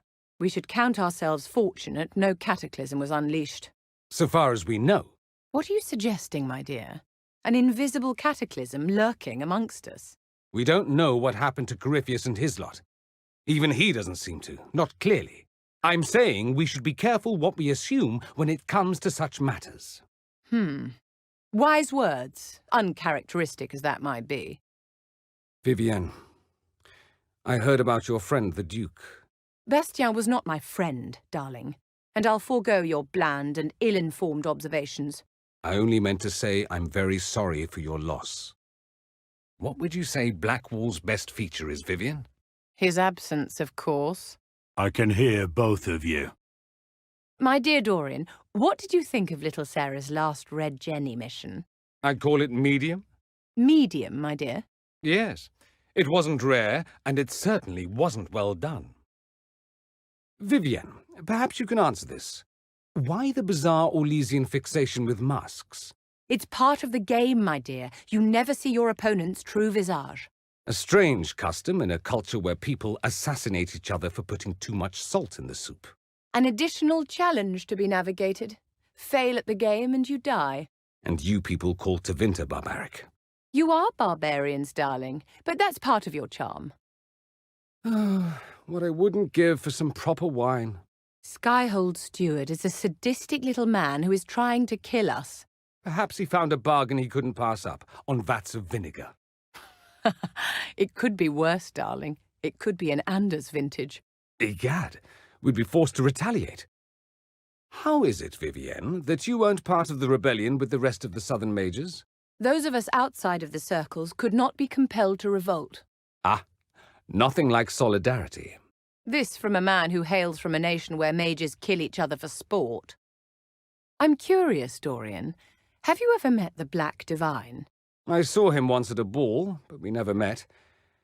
We should count ourselves fortunate no cataclysm was unleashed. So far as we know. What are you suggesting, my dear? An invisible cataclysm lurking amongst us? We don't know what happened to Corypheus and his lot. Even he doesn't seem to, not clearly. I'm saying we should be careful what we assume when it comes to such matters. Wise words, uncharacteristic as that might be. Vivienne, I heard about your friend, the Duke. Bastien was not my friend, darling, and I'll forego your bland and ill-informed observations. I only meant to say I'm very sorry for your loss. What would you say Blackwall's best feature is, Vivian? His absence, of course. I can hear both of you. My dear Dorian, what did you think of little Sarah's last Red Jenny mission? I'd call it medium. Medium, my dear. Yes. It wasn't rare, and it certainly wasn't well done. Vivienne, perhaps you can answer this. Why the bizarre Orlesian fixation with masks? It's part of the game, my dear. You never see your opponent's true visage. A strange custom in a culture where people assassinate each other for putting too much salt in the soup. An additional challenge to be navigated. Fail at the game and you die. And you people call Tevinter barbaric. You are barbarians, darling, but that's part of your charm. What I wouldn't give for some proper wine. Skyhold Steward is a sadistic little man who is trying to kill us. Perhaps he found a bargain he couldn't pass up on vats of vinegar. It could be worse, darling. It could be an Anders vintage. Egad, we'd be forced to retaliate. How is it, Vivienne, that you weren't part of the rebellion with the rest of the Southern Mages? Those of us outside of the circles could not be compelled to revolt. Ah, nothing like solidarity. This from a man who hails from a nation where mages kill each other for sport. I'm curious, Dorian. Have you ever met the Black Divine? I saw him once at a ball, but we never met.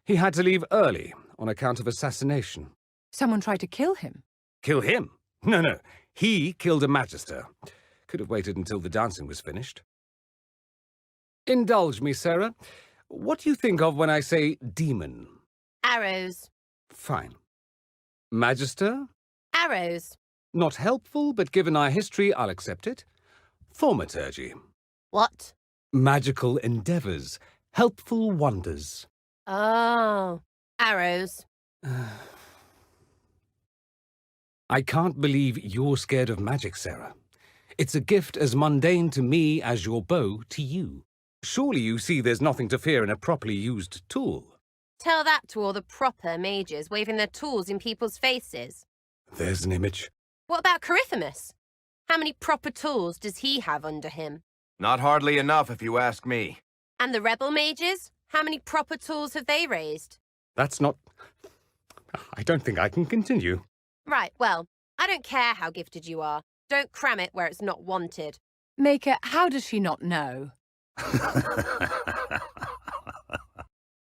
He had to leave early on account of assassination. Someone tried to kill him. Kill him? No. He killed a magister. Could have waited until the dancing was finished. Indulge me, Sarah. What do you think of when I say demon? Arrows. Fine. Magister? Arrows. Not helpful, but given our history, I'll accept it. Thaumaturgy. What? Magical endeavours. Helpful wonders. Oh. Arrows. I can't believe you're scared of magic, Sarah. It's a gift as mundane to me as your bow to you. Surely you see there's nothing to fear in a properly used tool. Tell that to all the proper mages waving their tools in people's faces. There's an image. What about Coryphemus? How many proper tools does he have under him? Not hardly enough, if you ask me. And the rebel mages? How many proper tools have they raised? That's not... I don't think I can continue. Right, well, I don't care how gifted you are. Don't cram it where it's not wanted. Maker, how does she not know?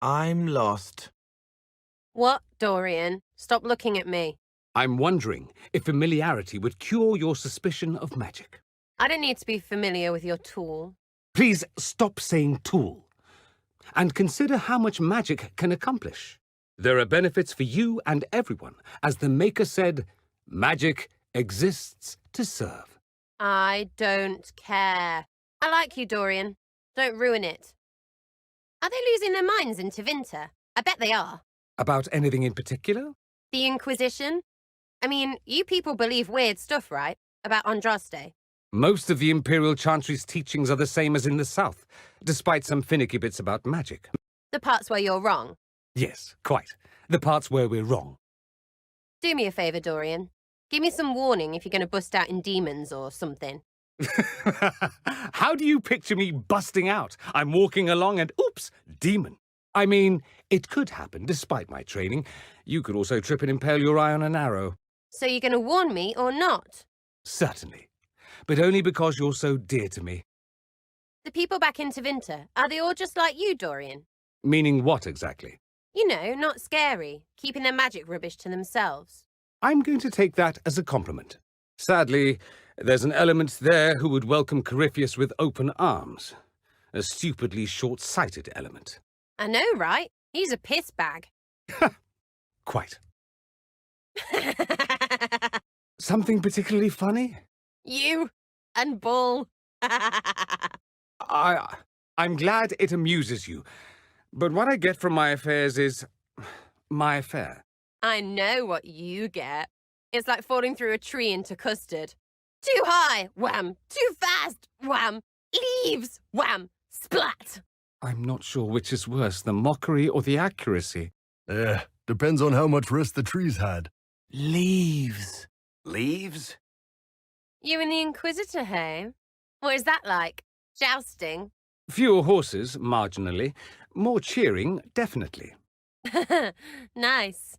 I'm lost. What, Dorian? Stop looking at me. I'm wondering if familiarity would cure your suspicion of magic. I don't need to be familiar with your tool. Please stop saying tool. And consider how much magic can accomplish. There are benefits for you and everyone. As the Maker said, magic exists to serve. I don't care. I like you, Dorian. Don't ruin it. Are they losing their minds in Tevinter? I bet they are. About anything in particular? The Inquisition? I mean, you people believe weird stuff, right? About Andraste. Most of the Imperial Chantry's teachings are the same as in the South, despite some finicky bits about magic. The parts where you're wrong. Yes, quite. The parts where we're wrong. Do me a favour, Dorian. Give me some warning if you're going to bust out in demons or something. How do you picture me busting out? I'm walking along and oops, demon. I mean, it could happen despite my training. You could also trip and impale your eye on an arrow. So you're going to warn me or not? Certainly. But only because you're so dear to me. The people back in Tevinter, are they all just like you, Dorian? Meaning what exactly? You know, not scary, keeping their magic rubbish to themselves. I'm going to take that as a compliment. Sadly, there's an element there who would welcome Corypheus with open arms. A stupidly short-sighted element. I know, right? He's a piss bag. Quite. Something particularly funny? You and Bull. I'm glad it amuses you. But what I get from my affairs is my affair. I know what you get. It's like falling through a tree into custard. Too high, wham. Too fast, wham. Leaves, wham. Splat. I'm not sure which is worse, the mockery or the accuracy. Depends on how much rest the trees had. Leaves. Leaves? You and the Inquisitor, hey? What is that like? Jousting? Fewer horses, marginally. More cheering, definitely. Nice.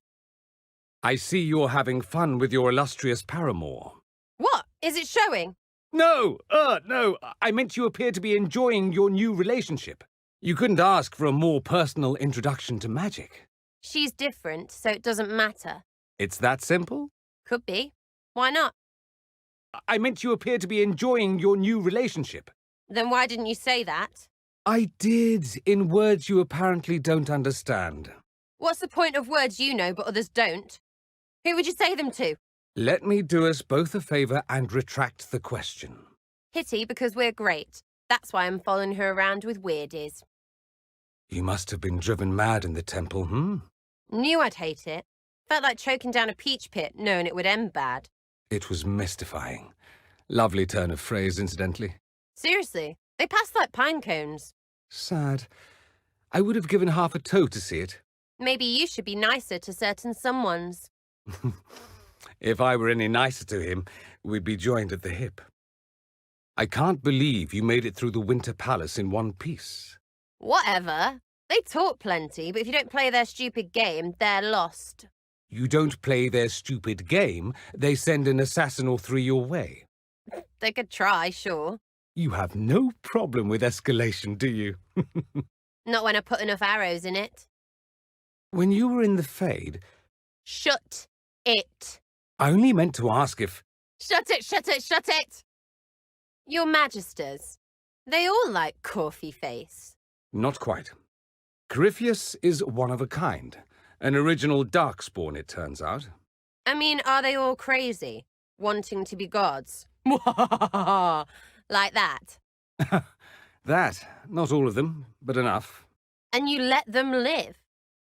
I see you're having fun with your illustrious paramour. What? Is it showing? No, no. I meant you appear to be enjoying your new relationship. You couldn't ask for a more personal introduction to magic. She's different, so it doesn't matter. It's that simple? Could be. Why not? I meant you appear to be enjoying your new relationship. Then why didn't you say that? I did, in words you apparently don't understand. What's the point of words you know but others don't? Who would you say them to? Let me do us both a favour and retract the question. Hitty, because we're great. That's why I'm following her around with weirdies. You must have been driven mad in the temple, Knew I'd hate it. Felt like choking down a peach pit, knowing it would end bad. It was mystifying. Lovely turn of phrase, incidentally. Seriously, they passed like pine cones. Sad. I would have given half a toe to see it. Maybe you should be nicer to certain someones. If I were any nicer to him, we'd be joined at the hip. I can't believe you made it through the Winter Palace in one piece. Whatever. They talk plenty, but if you don't play their stupid game, they're lost. You don't play their stupid game, they send an assassin or three your way. They could try, sure. You have no problem with escalation, do you? Not when I put enough arrows in it. When you were in the Fade... Shut it. I only meant to ask if... Shut it, shut it, shut it! Your Magisters. They all like coffee face. Not quite. Corypheus is one of a kind. An original Darkspawn, it turns out. I mean, are they all crazy? Wanting to be gods? Like that? That. Not all of them, but enough. And you let them live?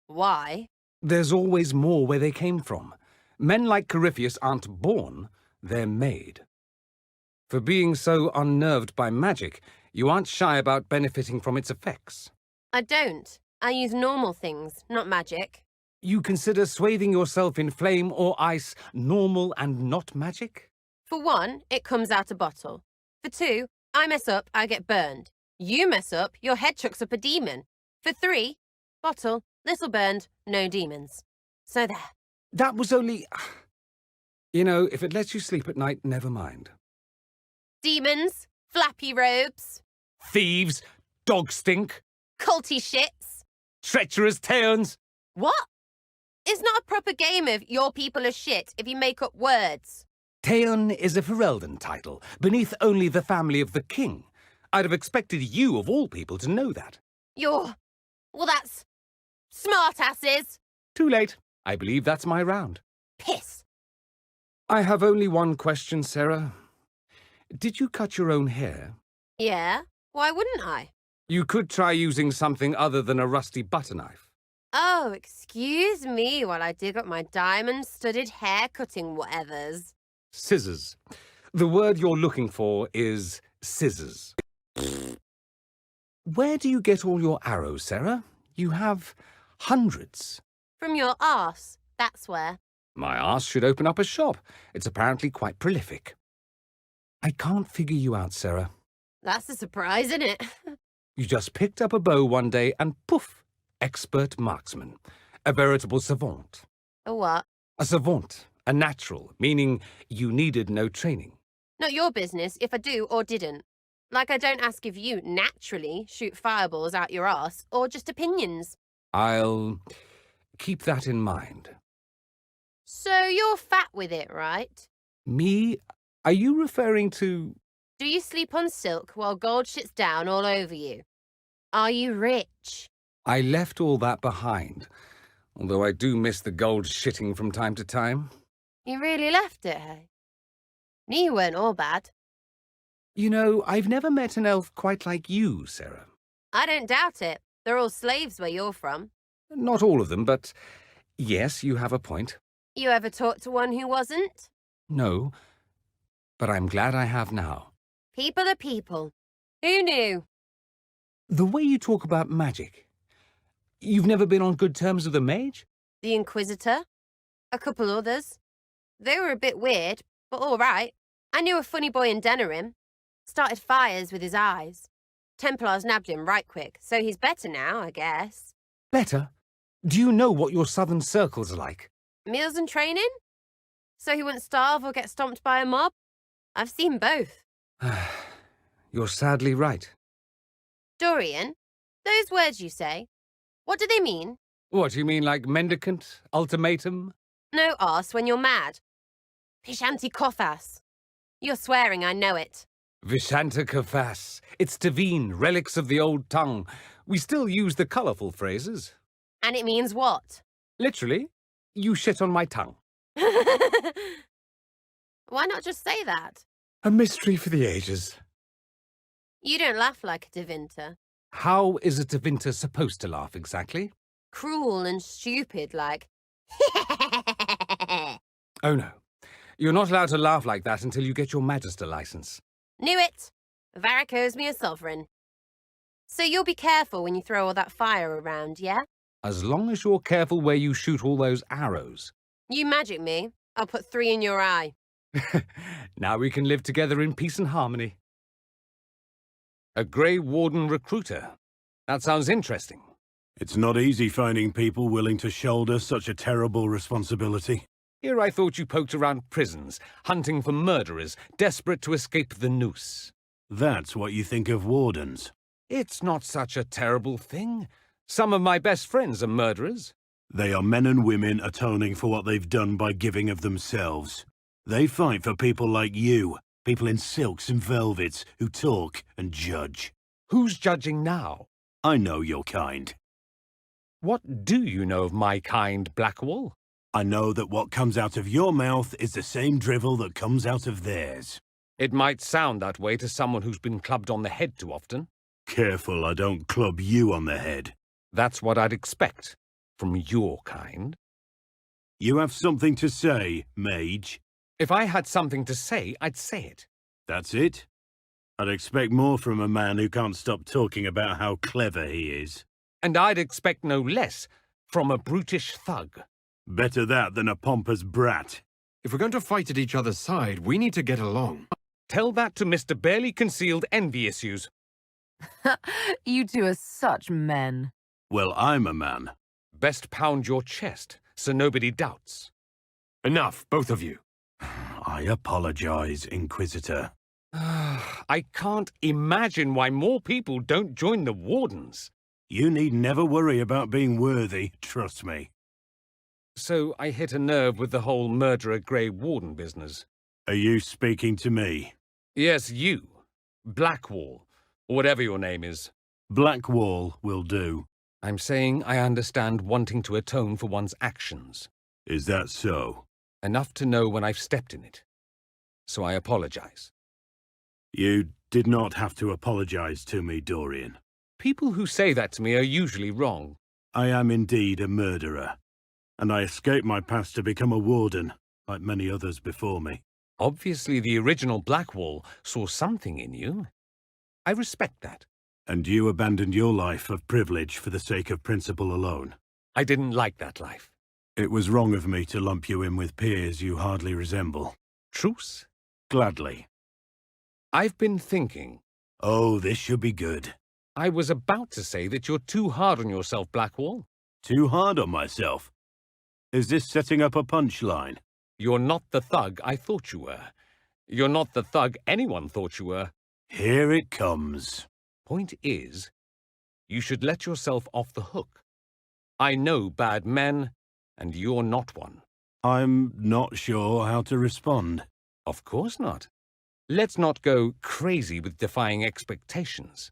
Why? There's always more where they came from. Men like Corypheus aren't born, they're made. For being so unnerved by magic, you aren't shy about benefiting from its effects. I don't. I use normal things, not magic. You consider swathing yourself in flame or ice normal and not magic? For one, it comes out a bottle. For two, I mess up, I get burned. You mess up, your head chucks up a demon. For three, bottle, little burned, no demons. So there. That was only... You know, if it lets you sleep at night, never mind. Demons, flappy robes, Thieves, dog stink, culty shits. treacherous taons. What? It's not a proper game of your people are shit if you make up words. Taon is a Ferelden title, beneath only the family of the king. I'd have expected you, of all people, to know that. Well, that's... smartasses. Too late. I believe that's my round. Piss. I have only one question, Sarah. Did you cut your own hair? Yeah, why wouldn't I? You could try using something other than a rusty butter knife. Oh, excuse me while I dig up my diamond-studded hair-cutting whatevers. Scissors. The word you're looking for is scissors. Where do you get all your arrows, Sarah? You have hundreds. From your arse, that's where. My arse should open up a shop. It's apparently quite prolific. I can't figure you out, Sarah. That's a surprise, isn't it? You just picked up a bow one day and poof, expert marksman. A veritable savant. A what? A savant. A natural, meaning you needed no training. Not your business if I do or didn't. Like I don't ask if you naturally shoot fireballs out your arse or just opinions. I'll keep that in mind. So you're fat with it, right? Me? Are you referring to... Do you sleep on silk while gold shits down all over you? Are you rich? I left all that behind, although I do miss the gold shitting from time to time. You really left it, hey? Knew you weren't all bad. You know, I've never met an elf quite like you, Sarah. I don't doubt it. They're all slaves where you're from. Not all of them, but yes, you have a point. You ever talked to one who wasn't? No, but I'm glad I have now. People are people. Who knew? The way you talk about magic. You've never been on good terms with a mage? The Inquisitor. A couple others. They were a bit weird, but all right. I knew a funny boy in Denerim. Started fires with his eyes. Templars nabbed him right quick, so he's better now, I guess. Better? Do you know what your southern circles are like? Meals and training? So he wouldn't starve or get stomped by a mob? I've seen both. You're sadly right. Dorian, those words you say, what do they mean? What, you mean like mendicant? Ultimatum? No arse when you're mad. Pishanti Kothas. You're swearing, I know it. Vishanta Kafas. It's Tavine, relics of the old tongue. We still use the colourful phrases. And it means what? Literally, you shit on my tongue. Why not just say that? A mystery for the ages. You don't laugh like a Tevinter. How is a Tevinter supposed to laugh exactly? Cruel and stupid like... Oh no. You're not allowed to laugh like that until you get your Magister license. Knew it! Varric owes me a sovereign. So you'll be careful when you throw all that fire around, yeah? As long as you're careful where you shoot all those arrows. You magic me, I'll put 3 in your eye. Now we can live together in peace and harmony. A Grey Warden recruiter. That sounds interesting. It's not easy finding people willing to shoulder such a terrible responsibility. Here I thought you poked around prisons, hunting for murderers, desperate to escape the noose. That's what you think of wardens. It's not such a terrible thing. Some of my best friends are murderers. They are men and women atoning for what they've done by giving of themselves. They fight for people like you, people in silks and velvets who talk and judge. Who's judging now? I know your kind. What do you know of my kind, Blackwall? I know that what comes out of your mouth is the same drivel that comes out of theirs. It might sound that way to someone who's been clubbed on the head too often. Careful I don't club you on the head. That's what I'd expect from your kind. You have something to say, mage? If I had something to say, I'd say it. That's it? I'd expect more from a man who can't stop talking about how clever he is. And I'd expect no less from a brutish thug. Better that than a pompous brat. If we're going to fight at each other's side, we need to get along. Tell that to Mr. Barely Concealed Envy Issues. You two are such men. Well, I'm a man. Best pound your chest, so nobody doubts. Enough, both of you. I apologize, Inquisitor. I can't imagine why more people don't join the Wardens. You need never worry about being worthy, trust me. So I hit a nerve with the whole murderer Grey Warden business. Are you speaking to me? Yes, you. Blackwall, or whatever your name is. Blackwall will do. I'm saying I understand wanting to atone for one's actions. Is that so? Enough to know when I've stepped in it. So I apologize. You did not have to apologize to me, Dorian. People who say that to me are usually wrong. I am indeed a murderer, and I escaped my past to become a warden, like many others before me. Obviously the original Blackwall saw something in you. I respect that. And you abandoned your life of privilege for the sake of principle alone. I didn't like that life. It was wrong of me to lump you in with peers you hardly resemble. Truce? Gladly. I've been thinking. Oh, this should be good. I was about to say that you're too hard on yourself, Blackwall. Too hard on myself? Is this setting up a punchline? You're not the thug I thought you were. You're not the thug anyone thought you were. Here it comes. Point is, you should let yourself off the hook. I know bad men, and you're not one. I'm not sure how to respond. Of course not. Let's not go crazy with defying expectations.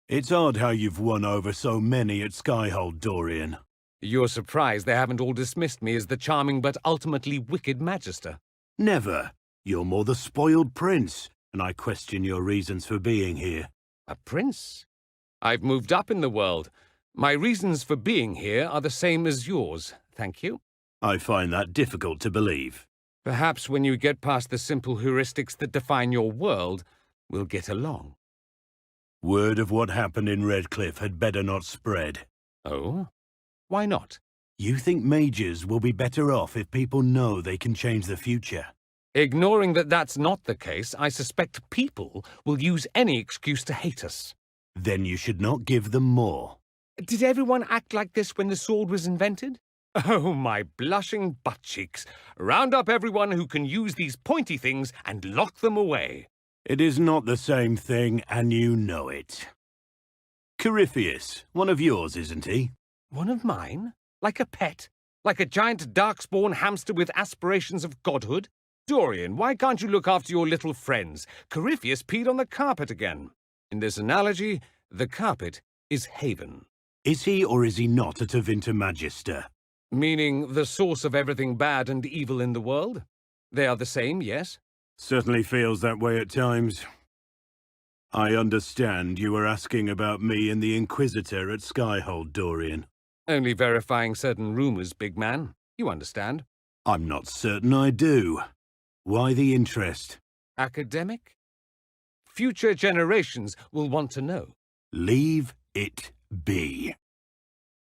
It's odd how you've won over so many at Skyhold, Dorian. You're surprised they haven't all dismissed me as the charming but ultimately wicked Magister. Never. You're more the spoiled prince, and I question your reasons for being here. A prince? I've moved up in the world. My reasons for being here are the same as yours, thank you. I find that difficult to believe. Perhaps when you get past the simple heuristics that define your world, we'll get along. Word of what happened in Redcliffe had better not spread. Oh? Why not? You think mages will be better off if people know they can change the future? Ignoring that that's not the case, I suspect people will use any excuse to hate us. Then you should not give them more. Did everyone act like this when the sword was invented? Oh, my blushing butt cheeks. Round up everyone who can use these pointy things and lock them away. It is not the same thing, and you know it. Corypheus, one of yours, isn't he? One of mine? Like a pet? Like a giant darkspawn hamster with aspirations of godhood? Dorian, why can't you look after your little friends? Corypheus peed on the carpet again. In this analogy, the carpet is Haven. Is he or is he not a Tevinter Magister? Meaning the source of everything bad and evil in the world? They are the same, yes? Certainly feels that way at times. I understand you were asking about me and the Inquisitor at Skyhold, Dorian. Only verifying certain rumors, big man. You understand. I'm not certain I do. Why the interest? Academic? Future generations will want to know. Leave it be.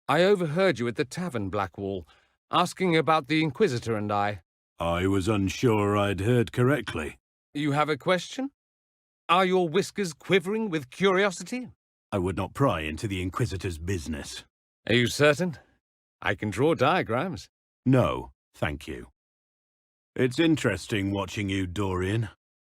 I overheard you at the tavern, Blackwall, asking about the Inquisitor and I. I was unsure I'd heard correctly. You have a question? Are your whiskers quivering with curiosity? I would not pry into the Inquisitor's business. Are you certain? I can draw diagrams. No, thank you. It's interesting watching you, Dorian.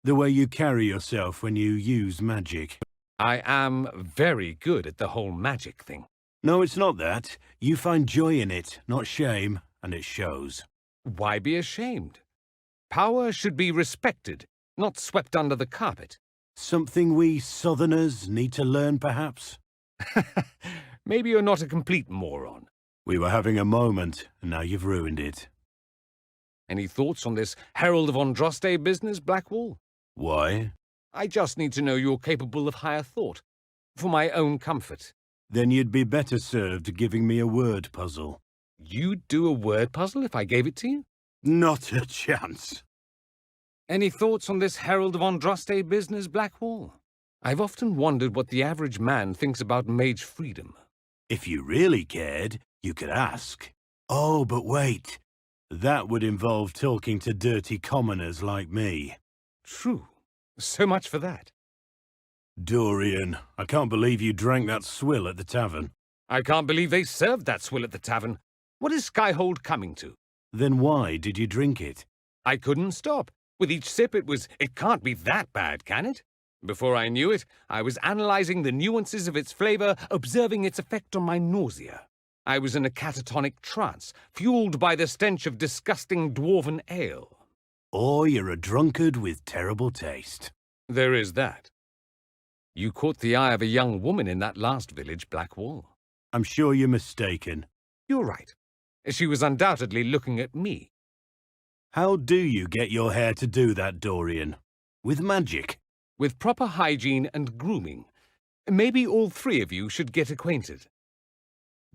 The way you carry yourself when you use magic. I am very good at the whole magic thing. No, it's not that. You find joy in it, not shame, and it shows. Why be ashamed? Power should be respected, not swept under the carpet. Something we Southerners need to learn, perhaps? Maybe you're not a complete moron. We were having a moment, and now you've ruined it. Any thoughts on this Herald of Andraste business, Blackwall? Why? I just need to know you're capable of higher thought, for my own comfort. Then you'd be better served giving me a word puzzle. You'd do a word puzzle if I gave it to you? Not a chance. Any thoughts on this Herald of Andraste business, Blackwall? I've often wondered what the average man thinks about mage freedom. If you really cared, you could ask. Oh, but wait. That would involve talking to dirty commoners like me. True. So much for that. Dorian, I can't believe you drank that swill at the tavern. I can't believe they served that swill at the tavern. What is Skyhold coming to? Then why did you drink it? I couldn't stop. With each sip it can't be that bad, can it? Before I knew it, I was analyzing the nuances of its flavor, observing its effect on my nausea. I was in a catatonic trance, fueled by the stench of disgusting dwarven ale. Or you're a drunkard with terrible taste. There is that. You caught the eye of a young woman in that last village, Blackwall. I'm sure you're mistaken. You're right. She was undoubtedly looking at me. How do you get your hair to do that, Dorian? With magic? With proper hygiene and grooming. Maybe all three of you should get acquainted.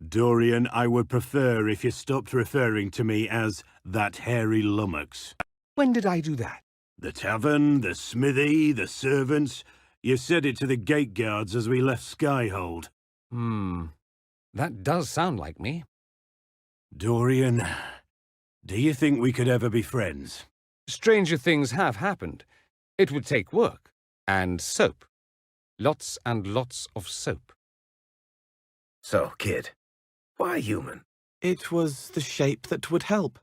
Dorian, I would prefer if you stopped referring to me as that hairy lummox. When did I do that? The tavern, the smithy, the servants. You said it to the gate guards as we left Skyhold. That does sound like me. Dorian, do you think we could ever be friends? Stranger things have happened. It would take work. And soap. Lots and lots of soap. So, kid, why human? It was the shape that would help.